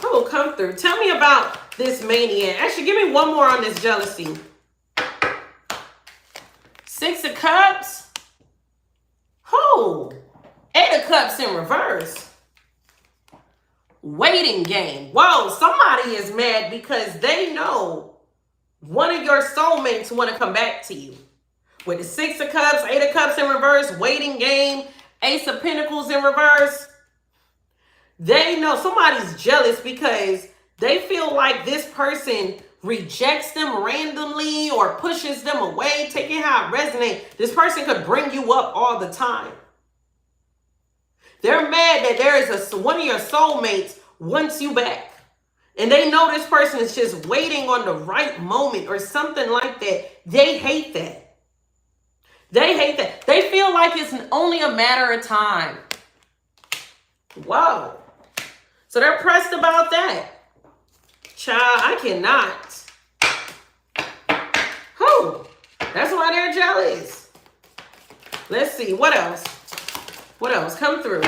Who will come through? Tell me about this maniac. Actually, give me one more on this jealousy. 6 of Cups. Who? 8 of Cups in reverse. Waiting game. Whoa, somebody is mad because they know one of your soulmates want to come back to you. With the 6 of Cups, 8 of Cups in reverse, waiting game, Ace of Pentacles in reverse. They know somebody's jealous because they feel like this person rejects them randomly or pushes them away. Take it how it resonates. This person could bring you up all the time. They're mad that there is one of your soulmates wants you back. And they know this person is just waiting on the right moment or something like that. They hate that. They hate that. They feel like it's only a matter of time. Whoa. So they're pressed about that. Child, I cannot. Who? That's why they're jealous. Let's see. What else? What else? Come through.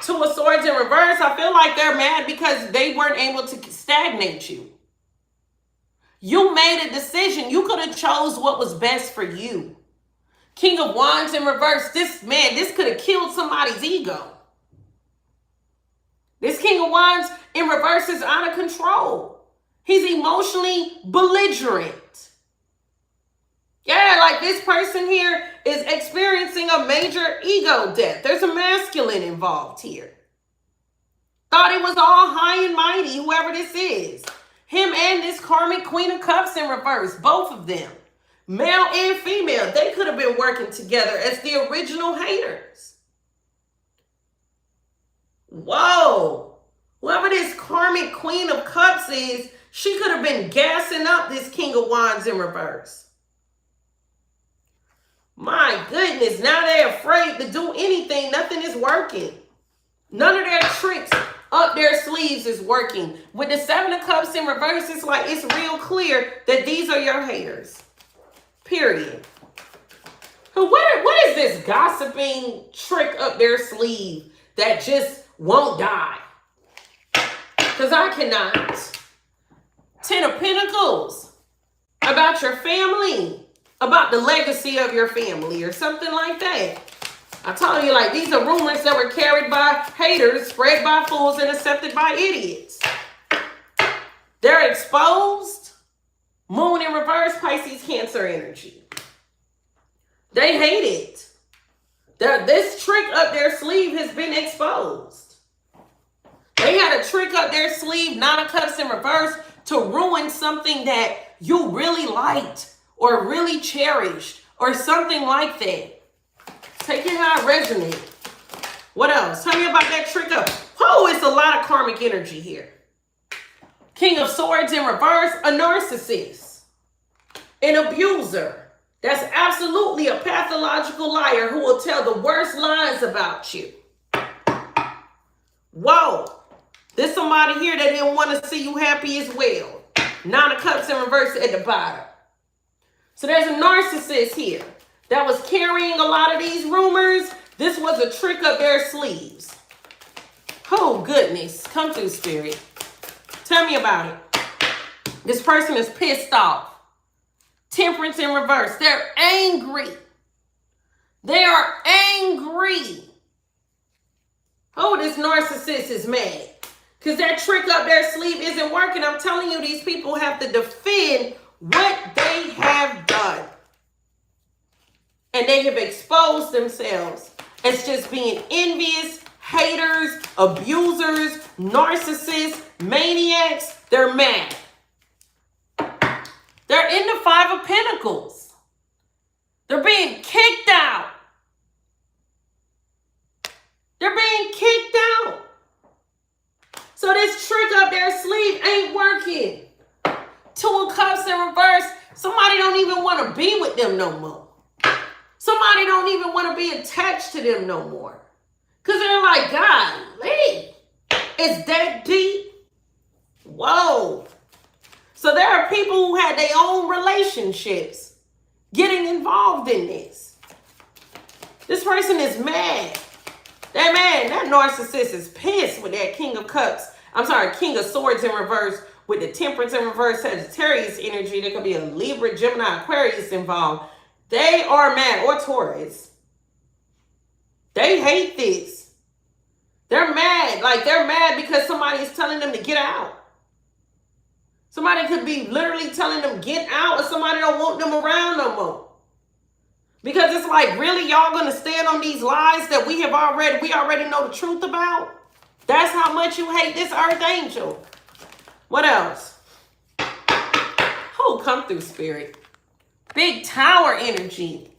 2 of Swords in reverse. I feel like they're mad because they weren't able to stagnate you. You made a decision. You could have chose what was best for you. King of Wands in reverse. This could have killed somebody's ego. This King of Wands in reverse is out of control. He's emotionally belligerent. Yeah, like this person here is experiencing a major ego death. There's a masculine involved here. Thought it was all high and mighty, whoever this is. Him and this karmic Queen of Cups in reverse, both of them. Male and female, they could have been working together as the original haters. Whoa. Whoever this karmic Queen of Cups is, she could have been gassing up this King of Wands in reverse. My goodness, now they're afraid to do anything. Nothing is working. None of their tricks up their sleeves is working. With the 7 of Cups in reverse, it's like it's real clear that these are your haters. Period. What is this gossiping trick up their sleeve that just won't die? Because I cannot. 10 of Pentacles. About your family. About the legacy of your family or something like that. I told you, like, these are rumors that were carried by haters, spread by fools, and accepted by idiots. They're exposed. Moon in reverse, Pisces, Cancer energy. They hate it. This trick up their sleeve has been exposed. They had a trick up their sleeve, 9 of Cups in reverse, to ruin something that you really liked or really cherished or something like that. Take it how it resonates. What else? Tell me about that trick up. Oh, it's a lot of karmic energy here. King of Swords in reverse, a narcissist, an abuser. That's absolutely a pathological liar who will tell the worst lies about you. Whoa. There's somebody here that didn't want to see you happy as well. 9 of Cups in reverse at the bottom. So there's a narcissist here that was carrying a lot of these rumors. This was a trick up their sleeves. Oh, goodness. Come through, Spirit. Tell me about it. This person is pissed off. Temperance in reverse. They're angry. They are angry. Oh, this narcissist is mad. Because that trick up their sleeve isn't working. I'm telling you, these people have to defend what they have done. And they have exposed themselves as just being envious, haters, abusers, narcissists, maniacs. They're mad. They're in the 5 of Pentacles. They're being kicked out. They're being kicked out. So this trick up their sleeve ain't working. 2 of Cups in reverse. Somebody don't even want to be with them no more. Somebody don't even want to be attached to them no more. Because they're like, golly, it's that deep. Whoa. So there are people who had their own relationships getting involved in this. This person is mad. That man, that narcissist is pissed with that King of Cups. I'm sorry, King of Swords in reverse with the Temperance in reverse, Sagittarius energy. There could be a Libra, Gemini, Aquarius involved. They are mad, or Taurus. They hate this. They're mad. Like, they're mad because somebody is telling them to get out. Somebody could be literally telling them get out, or somebody don't want them around no more. Because it's like, really, y'all gonna stand on these lies that we already know the truth about? That's how much you hate this earth angel. What else? Oh, come through, Spirit. Big Tower energy.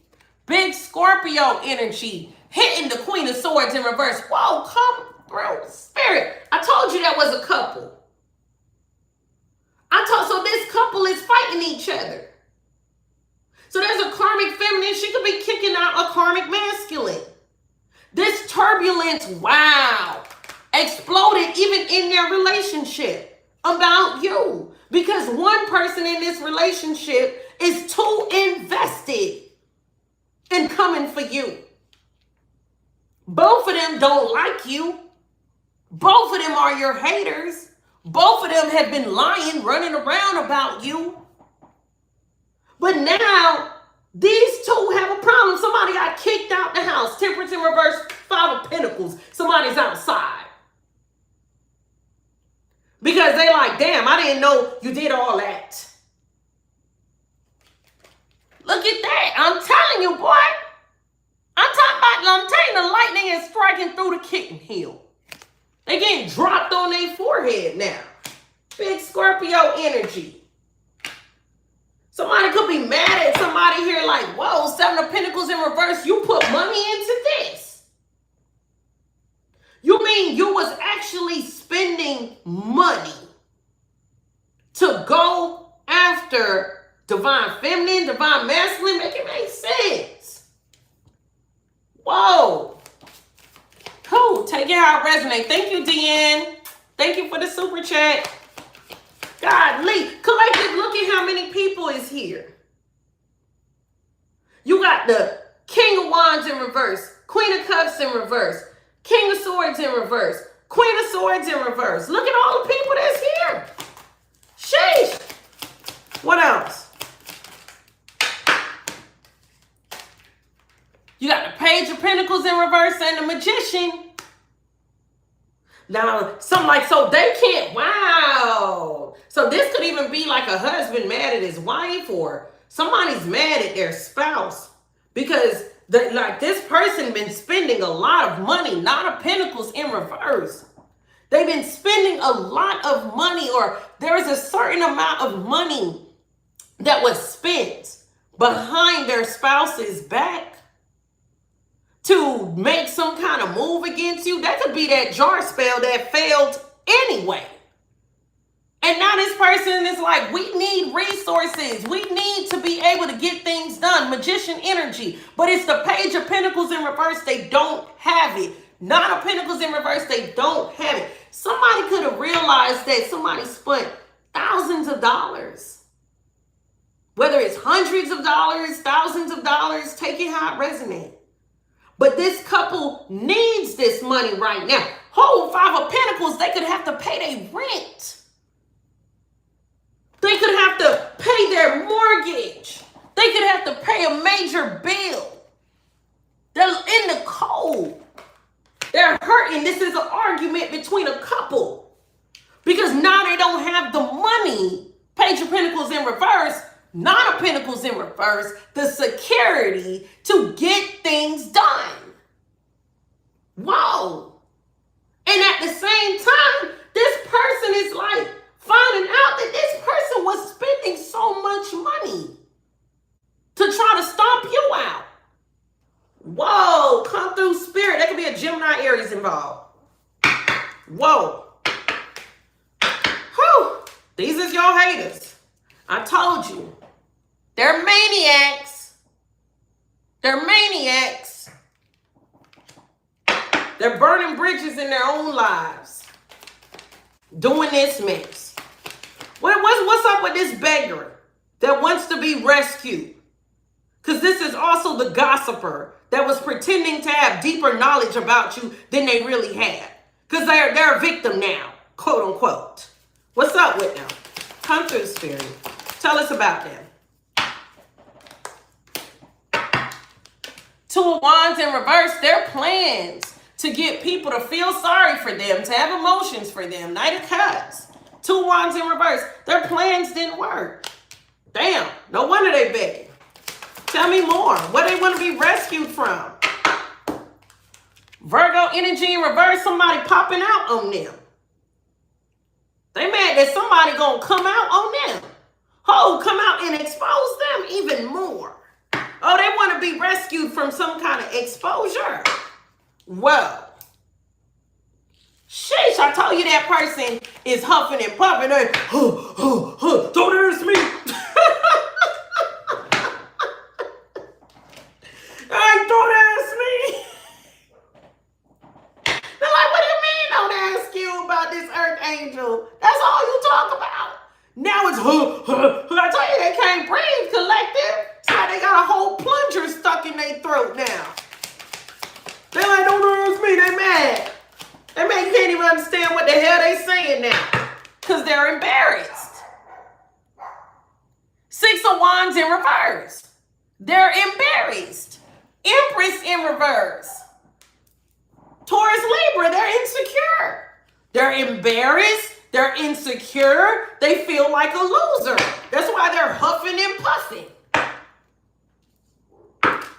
Big Scorpio energy. Hitting the Queen of Swords in reverse. Whoa, come through, Spirit. I told you that was a couple. So this couple is fighting each other. So there's a karmic feminine. She could be kicking out a karmic masculine. This turbulence, wow, exploded even in their relationship about you. Because one person in this relationship is too invested in coming for you. Both of them don't like you. Both of them are your haters. Both of them have been lying, running around about you. But now, these two have a problem. Somebody got kicked out the house. Temperance in reverse, Five of Pentacles. Somebody's outside. Because they like, damn, I didn't know you did all that. Look at that. I'm telling you, boy. I'm telling you, the lightning is striking through the kitten heel. They getting dropped on their forehead now. Big Scorpio energy. Somebody could be mad at somebody here like, whoa, Seven of Pentacles in reverse. You put money into this. You mean you was actually spending money to go after divine feminine, divine masculine? Make it make sense. Whoa. Cool. Take it how it resonates. Thank you, Deanne. Thank you for the super chat. Godly. Collective, look at how many people is here. You got the King of Wands in reverse, Queen of Cups in reverse, King of Swords in reverse, Queen of Swords in reverse. Look at all the people that's here. Sheesh. What else? You got the Page of Pentacles in reverse and the Magician. Now, something like, so they can't, wow. So this could even be like a husband mad at his wife, or somebody's mad at their spouse because this person been spending a lot of money. Nine of Pentacles in reverse. They've been spending a lot of money, or there is a certain amount of money that was spent behind their spouse's back to make some kind of move against you. That could be that jar spell that failed anyway. And now this person is like, we need resources. We need to be able to get things done. Magician energy. But it's the Page of Pentacles in reverse. They don't have it. Nine of Pentacles in reverse. They don't have it. Somebody could have realized that somebody spent thousands of dollars. Whether it's hundreds of dollars, thousands of dollars, take it how it resonates. But this couple needs this money right now. Whole Five of Pentacles, they could have to pay their rent. They could have to pay their mortgage. They could have to pay a major bill. They're in the cold. They're hurting. This is an argument between a couple. Because now they don't have the money. Page of Pentacles in reverse. Nine of Pentacles in reverse. The security to get things done. Whoa. And at the same time, this person is like finding out that this person was spending so much money to try to stomp you out. Whoa, come through, Spirit. There could be a Gemini, Aries involved. Whoa. Whew. These is your haters. I told you. They're maniacs. They're maniacs. They're burning bridges in their own lives. Doing this mess. What's up with this beggar that wants to be rescued? Because this is also the gossiper that was pretending to have deeper knowledge about you than they really had. Because they're a victim now, quote unquote. What's up with them? Come through, Spirit. Tell us about them. Two of Wands in reverse, their plans to get people to feel sorry for them, to have emotions for them. Knight of Cups. Two of Wands in reverse, their plans didn't work. Damn, no wonder they begging. Tell me more. What they want to be rescued from? Virgo energy in reverse, somebody popping out on them. They mad that somebody gonna come out on them. Oh, come out and expose them even more. Oh, they want to be rescued from some kind of exposure. Well, sheesh, I told you that person is huffing and puffing. Don't ask me. Hey, don't ask me. They're like, what do you mean don't ask you about this earth angel? That's all you talk about. Now it's, I tell you, they can't breathe, collective. It's like they got a whole plunger stuck in their throat now. They're like, don't ask me, they mad. They mad, you can't even understand what the hell they saying now. Because they're embarrassed. Six of Wands in reverse. They're embarrassed. Empress in reverse. Taurus, Libra, they're insecure. They're embarrassed. They're insecure. They feel like a loser. That's why they're huffing and puffing.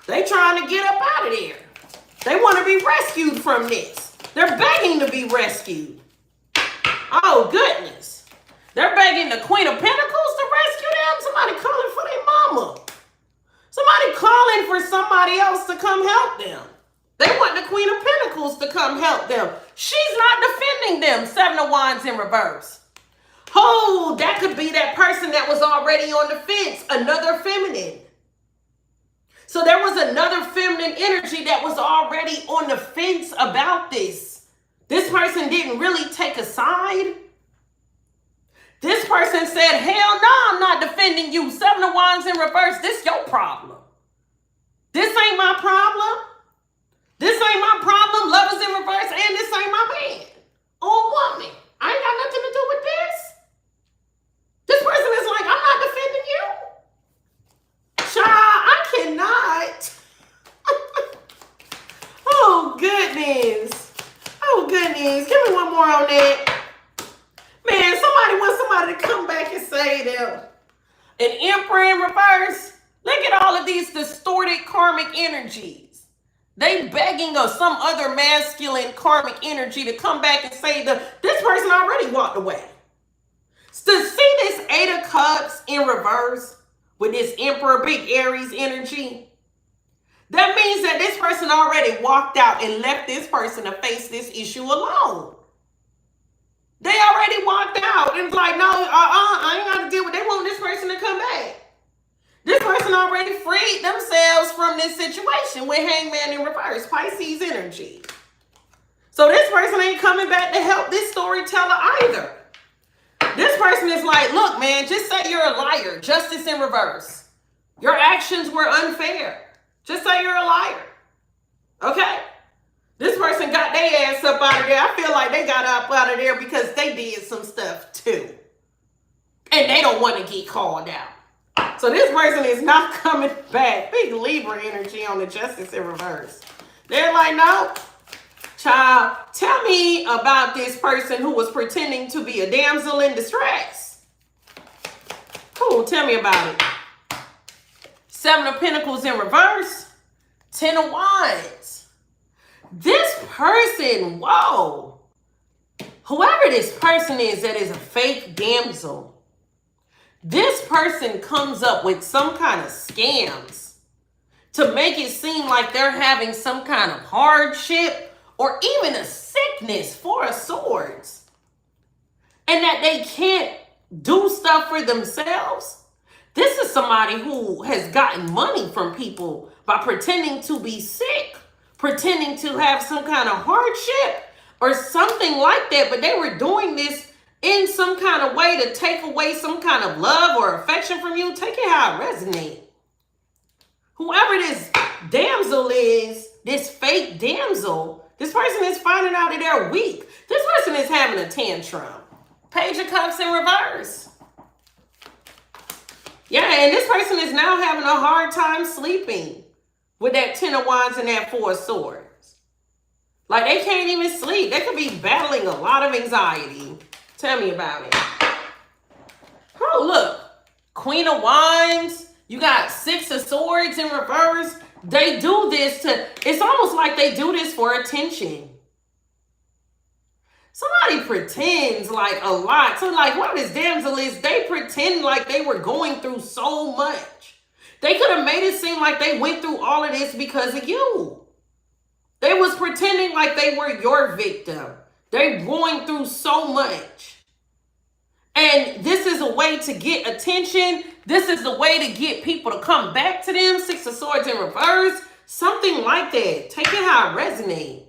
They trying to get up out of there. They want to be rescued from this. They're begging to be rescued. Oh, goodness. They're begging the Queen of Pentacles to rescue them. Somebody calling for their mama. Somebody calling for somebody else to come help them. They want the Queen of Pentacles to come help them. She's not defending them. Seven of Wands in reverse. Oh, that could be that person that was already on the fence. Another feminine. So there was another feminine energy that was already on the fence about this. This person didn't really take a side. This person said, hell no, I'm not defending you. Seven of Wands in reverse. This your problem. This ain't my problem. This ain't my problem. Love is in reverse, and this ain't my man or woman. I ain't got nothing to do with this. This person is like, I'm not defending you. Child, I cannot. Oh, goodness. Oh, goodness. Give me one more on that. Man, somebody wants somebody to come back and say them. An Emperor in reverse. Look at all of these distorted karmic energies. They begging of some other masculine karmic energy to come back and say this person already walked away. To see this Eight of Cups in reverse with this Emperor, big Aries energy, that means that this person already walked out and left this person to face this issue alone. They already walked out and it's like, no, I ain't got to deal with it. They want this person to come back. This person already freed themselves from this situation with Hangman in reverse, Pisces energy. So this person ain't coming back to help this storyteller either. This person is like, look, man, just say you're a liar. Justice in reverse. Your actions were unfair. Just say you're a liar. Okay? This person got their ass up out of there. I feel like they got up out of there because they did some stuff too. And they don't want to get called out. So this person is not coming back. Big Libra energy on the Justice in reverse. They're like, no. Child, tell me about this person who was pretending to be a damsel in distress. Cool, tell me about it. Seven of Pentacles in reverse. Ten of Wands. This person, whoa. Whoever this person is that is a fake damsel, this person comes up with some kind of scams to make it seem like they're having some kind of hardship or even a sickness, Four of Swords, and that they can't do stuff for themselves. This is somebody who has gotten money from people by pretending to be sick, pretending to have some kind of hardship or something like that. But they were doing this in some kind of way to take away some kind of love or affection from you. Take it how it resonates. Whoever this damsel is, this fake damsel, this person is finding out that they're weak. This person is having a tantrum. Page of Cups in reverse. Yeah, and this person is now having a hard time sleeping with that 10 of Wands and that 4 of Swords. Like, they can't even sleep. They could be battling a lot of anxiety. Tell me about it. Oh, look. Queen of Wands. You got 6 of Swords in reverse. They do this to, it's almost like they do this for attention. Somebody pretends like a lot. So like what this damsel is, they pretend like they were going through so much. They could have made it seem like they went through all of this because of you. They was pretending like they were your victim. They're going through so much. And this is a way to get attention. This is the way to get people to come back to them. 6 of Swords in reverse. Something like that. Take it how it resonates.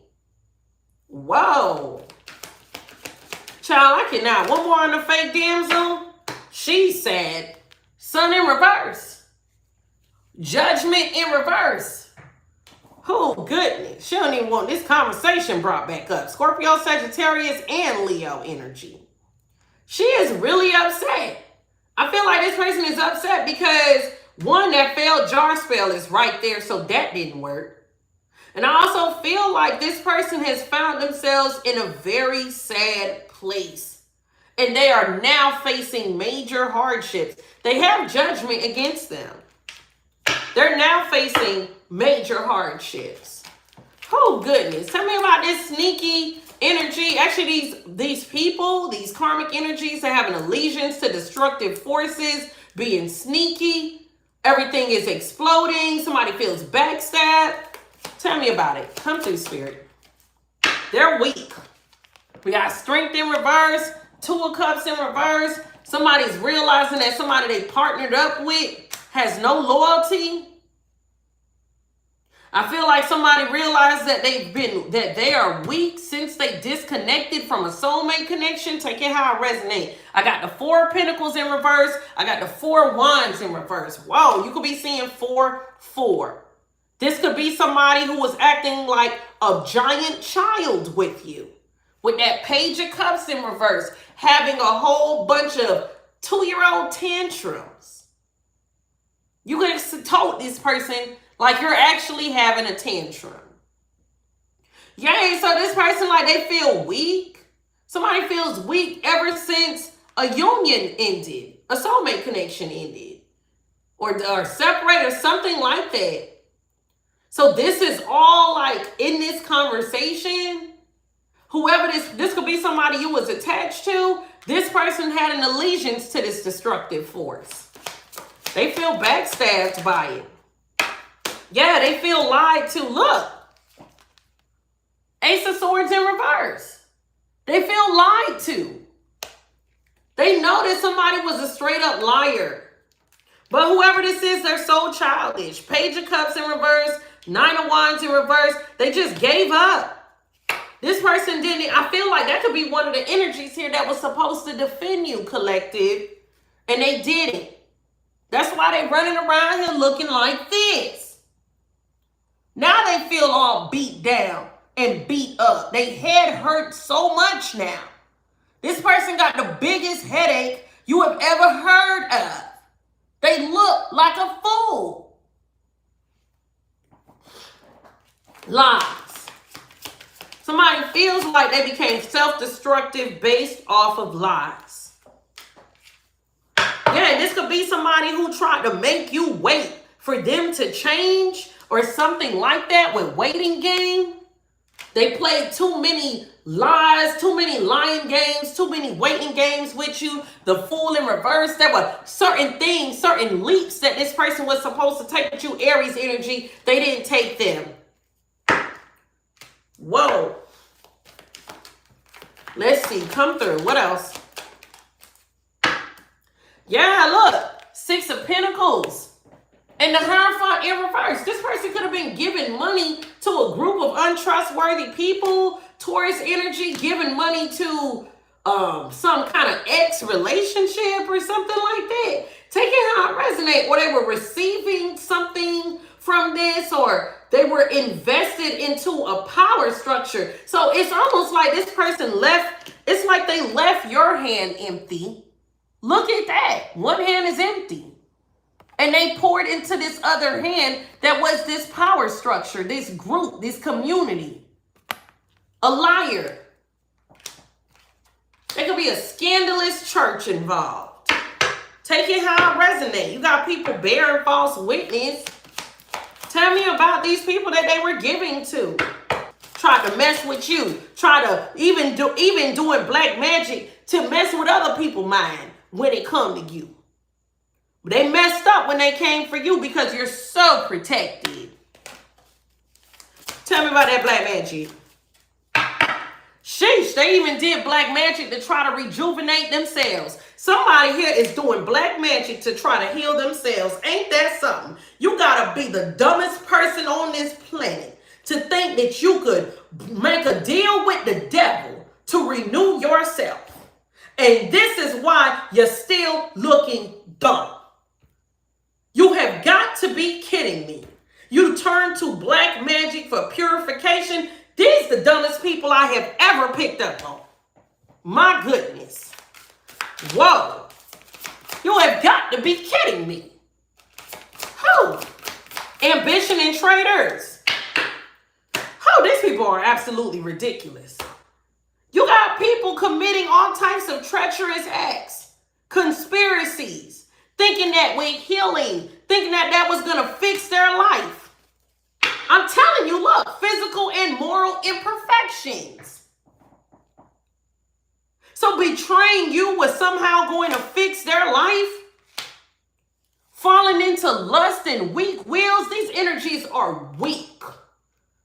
Whoa. Child, I cannot. One more on the fake damsel. She's sad. Sun in reverse. Judgment in reverse. Oh, goodness. She don't even want this conversation brought back up. Scorpio, Sagittarius, and Leo energy. She is really upset. I feel like this person is upset because, one, that failed jar spell is right there, so that didn't work. And I also feel like this person has found themselves in a very sad place. And they are now facing major hardships. They have judgment against them. They're now facing major hardships. Oh, goodness. Tell me about this sneaky energy. Actually, these people, these karmic energies are having allegiance to destructive forces, being sneaky. Everything is exploding. Somebody feels backstabbed. Tell me about it. Come through, Spirit. They're weak. We got Strength in reverse, 2 of Cups in reverse. Somebody's realizing that somebody they partnered up with has no loyalty. I feel like somebody realized that they are weak since they disconnected from a soulmate connection. Take it how it resonates. I got the 4 of Pentacles in reverse. I got the 4 of Wands in reverse. Whoa, you could be seeing 4-4. This could be somebody who was acting like a giant child with you. With that Page of Cups in reverse, having a whole bunch of 2-year-old tantrums. You could have told this person like you're actually having a tantrum. Yeah, so this person, like, they feel weak. Somebody feels weak ever since a union ended, a soulmate connection ended, or separate or something like that. So this is all like in this conversation. Whoever this could be somebody you was attached to. This person had an allegiance to this destructive force. They feel backstabbed by it. Yeah, they feel lied to. Look. Ace of Swords in reverse. They feel lied to. They know that somebody was a straight up liar. But whoever this is, they're so childish. Page of Cups in reverse. 9 of Wands in reverse. They just gave up. This person didn't. I feel like that could be one of the energies here that was supposed to defend you, collective. And they didn't. That's why they're running around here looking like this. Now they feel all beat down and beat up. They head hurt so much now. This person got the biggest headache you have ever heard of. They look like a fool. Lies. Somebody feels like they became self-destructive based off of lies. Yeah, this could be somebody who tried to make you wait for them to change or something like that with waiting game. They played too many lies, too many lying games, too many waiting games with you. The Fool in reverse. There were certain things, certain leaps that this person was supposed to take with you, Aries energy. They didn't take them. Whoa. Let's see. Come through. What else? Yeah, look. 6 of Pentacles And the Hierophant in reverse. This person could have been giving money to a group of untrustworthy people. Taurus energy, giving money to some kind of ex-relationship or something like that. Take it how it resonates. Or they were receiving something from this, or they were invested into a power structure. So it's almost like this person left, it's like they left your hand empty. Look at that. One hand is empty. And they poured into this other hand that was this power structure, this group, this community. A liar. There could be a scandalous church involved. Take it how it resonates. You got people bearing false witness. Tell me about these people that they were giving to. Try to mess with you. Try to even doing black magic to mess with other people's mind when it come to you. They messed up when they came for you because you're so protected. Tell me about that black magic. Sheesh, they even did black magic to try to rejuvenate themselves. Somebody here is doing black magic to try to heal themselves. Ain't that something? You gotta be the dumbest person on this planet to think that you could make a deal with the devil to renew yourself. And this is why you're still looking dumb. You have got to be kidding me. You turn to black magic for purification. These are the dumbest people I have ever picked up on. My goodness. Whoa. You have got to be kidding me. Who? Ambition and traitors. Oh, these people are absolutely ridiculous. You got people committing all types of treacherous acts, conspiracies, thinking that with healing, thinking that that was going to fix their life. I'm telling you, look, physical and moral imperfections. So betraying you was somehow going to fix their life. Falling into lust and weak wills. These energies are weak.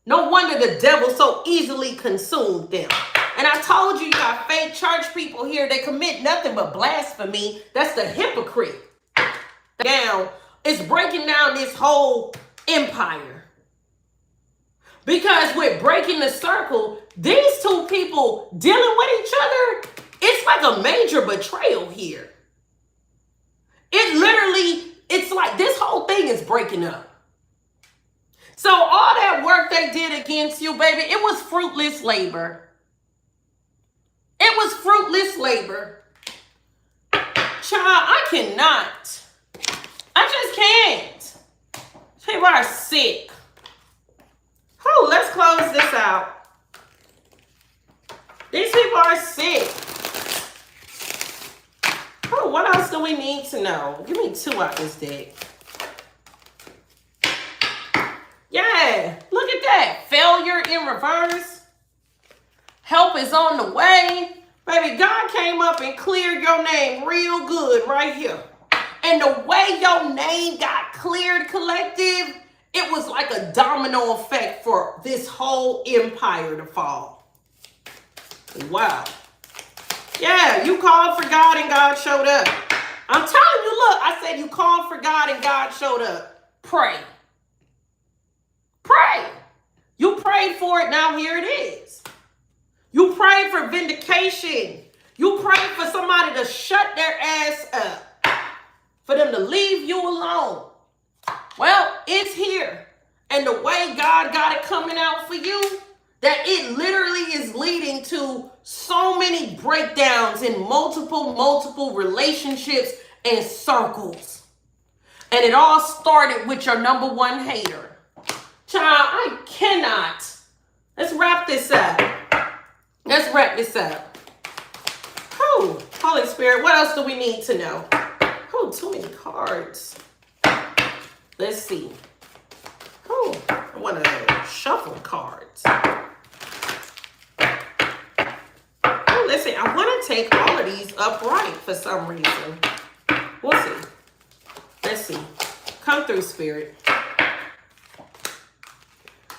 No wonder the devil so easily consumed them. And I told you, you got fake church people here that commit nothing but blasphemy. That's the hypocrite. Down, it's breaking down this whole empire. Because with breaking the circle, these two people dealing with each other, it's like a major betrayal here. It literally, it's like this whole thing is breaking up. So all that work they did against you, baby, it was fruitless labor. It was fruitless labor. Child, I cannot. I just can't. People are sick. Oh, let's close this out. These people are sick. Oh, what else do we need to know? Give me two out this deck. Yeah, look at that. Failure in reverse. Help is on the way. Baby, God came up and cleared your name real good right here. And the way your name got cleared, collective, it was like a domino effect for this whole empire to fall. Wow. Yeah, you called for God and God showed up. I'm telling you, look, I said you called for God and God showed up. Pray. Pray. You prayed for it, now here it is. You prayed for vindication. You prayed for somebody to shut their ass up. For them to leave you alone. Well, it's here. And the way God got it coming out for you, that it literally is leading to so many breakdowns in multiple relationships and circles. And it all started with your number one hater. Child, I cannot. Let's wrap this up. Let's wrap this up. Oh, Holy Spirit, what else do we need to know? Oh, too many cards. Let's see. Oh, I want to shuffle cards. Oh, let's see. I want to take all of these upright for some reason. We'll see. Let's see. Come through, Spirit.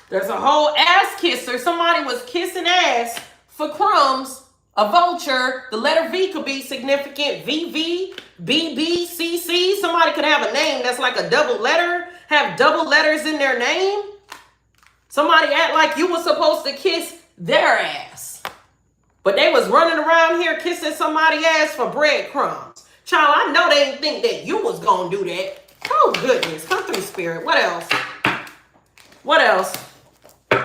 There's a whole ass kisser. Somebody was kissing ass for crumbs. A vulture. The letter V could be significant. VV, BB, CC. Somebody could have a name that's like a double letter. have double letters in their name. Somebody act like you were supposed to kiss their ass. But they was running around here kissing somebody's ass for breadcrumbs. Child, I know they didn't think that you was going to do that. Oh, goodness. Come through, Spirit. What else? What else?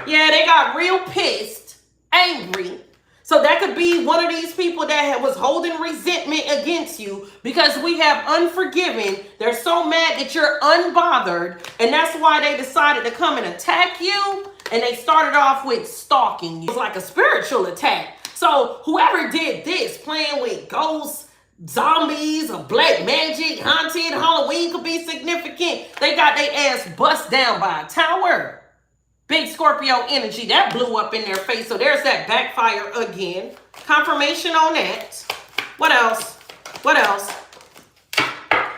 Yeah, they got real pissed, angry. So that could be one of these people that was holding resentment against you because we have unforgiven. They're so mad that you're unbothered. And that's why they decided to come and attack you. And they started off with stalking you. It's like a spiritual attack. So whoever did this, playing with ghosts, zombies, or black magic, haunted, Halloween could be significant. They got their ass bust down by a tower. Big Scorpio energy, that blew up in their face. So there's that backfire again. Confirmation on that. What else? What else?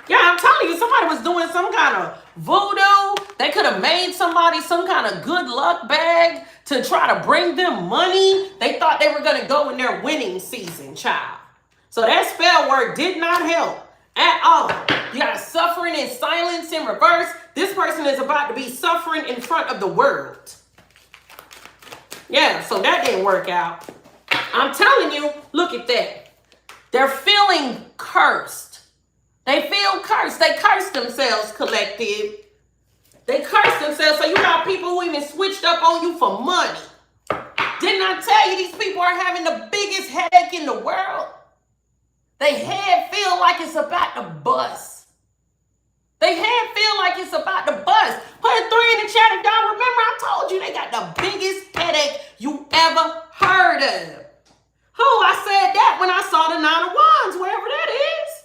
Yeah, I'm telling you, somebody was doing some kind of voodoo. They could have made somebody some kind of good luck bag to try to bring them money. They thought they were going to go in their winning season, child. So that spell work did not help at all. You got suffering in silence in reverse. This person is about to be suffering in front of the world. Yeah, so that didn't work out. I'm telling you, look at that. They're feeling cursed. They feel cursed. They curse themselves, collective. They curse themselves. So you got people who even switched up on you for money. Didn't I tell you these people are having the biggest headache in the world? They head feel like it's about to bust. They head feel like it's about to bust. Put a 3 in the chat if y'all remember. I told you they got the biggest headache you ever heard of. Oh, I said that when I saw the 9 of Wands, wherever that is.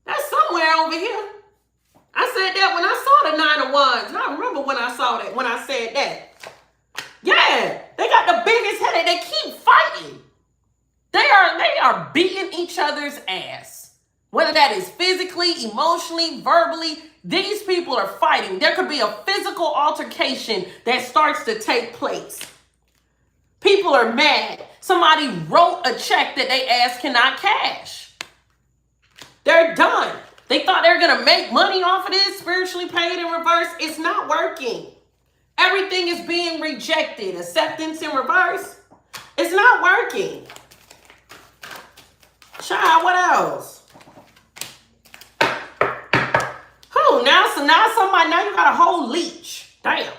That's somewhere over here. I said that when I saw the 9 of Wands. I remember when I saw that, when I said that. Yeah, they got the biggest headache. They keep fighting. They are beating each other's ass. Whether that is physically, emotionally, verbally, these people are fighting. There could be a physical altercation that starts to take place. People are mad. Somebody wrote a check that they ass cannot cash. They're done. They thought they were going to make money off of this, spiritually paid in reverse. It's not working. Everything is being rejected. Acceptance in reverse. It's not working. Child, what else? Oh, now you got a whole leech. Damn.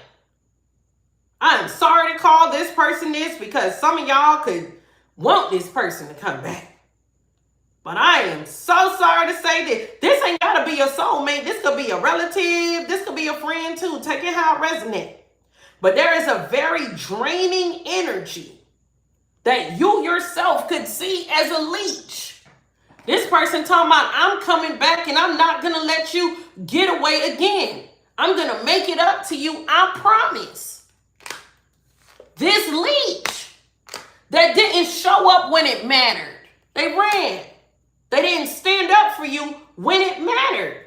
I'm sorry to call this person this because some of y'all could want this person to come back. But I am so sorry to say that this ain't got to be your soulmate. This could be a relative. This could be a friend too. Take it how it resonates. But there is a very draining energy that you yourself could see as a leech. This person talking about, I'm coming back and I'm not going to let you get away again. I'm going to make it up to you. I promise. This leech that didn't show up when it mattered. They ran. They didn't stand up for you when it mattered.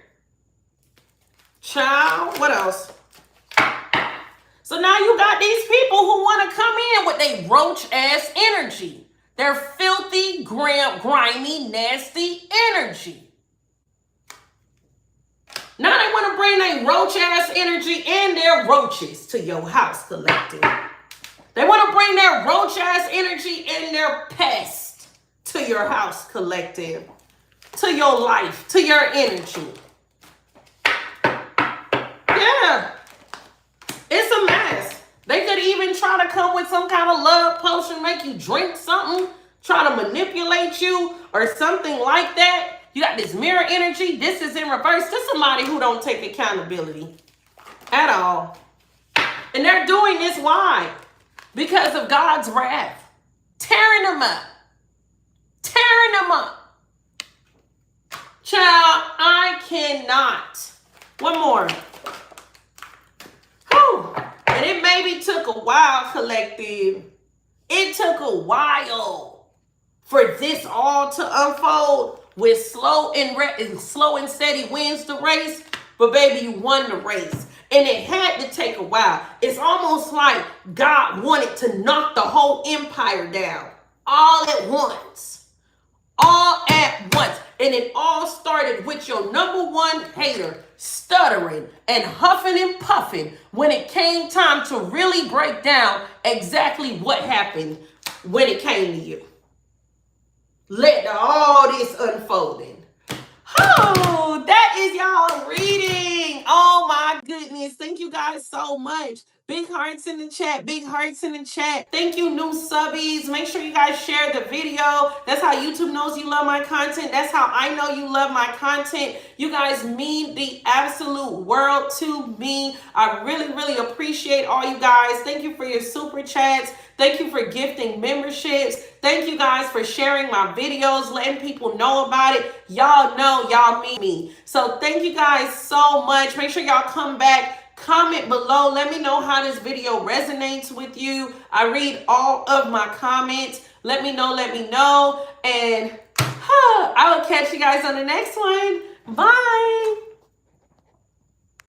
Child, what else? So now you got these people who want to come in with their roach-ass energy. Their filthy, grimy, nasty energy. Now they want to bring their roach-ass energy and their roaches to your house, collective. They want to bring their roach-ass energy and their pest to your house, collective. To your life, to your energy. Yeah. It's a mess. They could even try to come with some kind of love potion, make you drink something, try to manipulate you or something like that. You got this mirror energy. This is in reverse. This is somebody who don't take accountability at all. And they're doing this, why? Because of God's wrath. Tearing them up. Tearing them up. Child, I cannot. One more. Whew. And it maybe took a while, collective. It took a while for this all to unfold with slow and steady wins the race. But baby, you won the race. And it had to take a while. It's almost like God wanted to knock the whole empire down all at once. All at once. And it all started with your number one hater stuttering and huffing and puffing when it came time to really break down exactly what happened when it came to you. Let all this unfolding. Oh, that is y'all reading. Oh my goodness. Thank you guys so much. Big hearts in the chat. Big hearts in the chat. Thank you, new subbies. Make sure you guys share the video. That's how YouTube knows you love my content. That's how I know you love my content. You guys mean the absolute world to me. I really, really appreciate all you guys. Thank you for your super chats. Thank you for gifting memberships. Thank you guys for sharing my videos, letting people know about it. Y'all know y'all mean me. So thank you guys so much. Make sure y'all come back. Comment below. Let me know how this video resonates with you. I read all of my comments. Let me know. And I will catch you guys on the next one. Bye.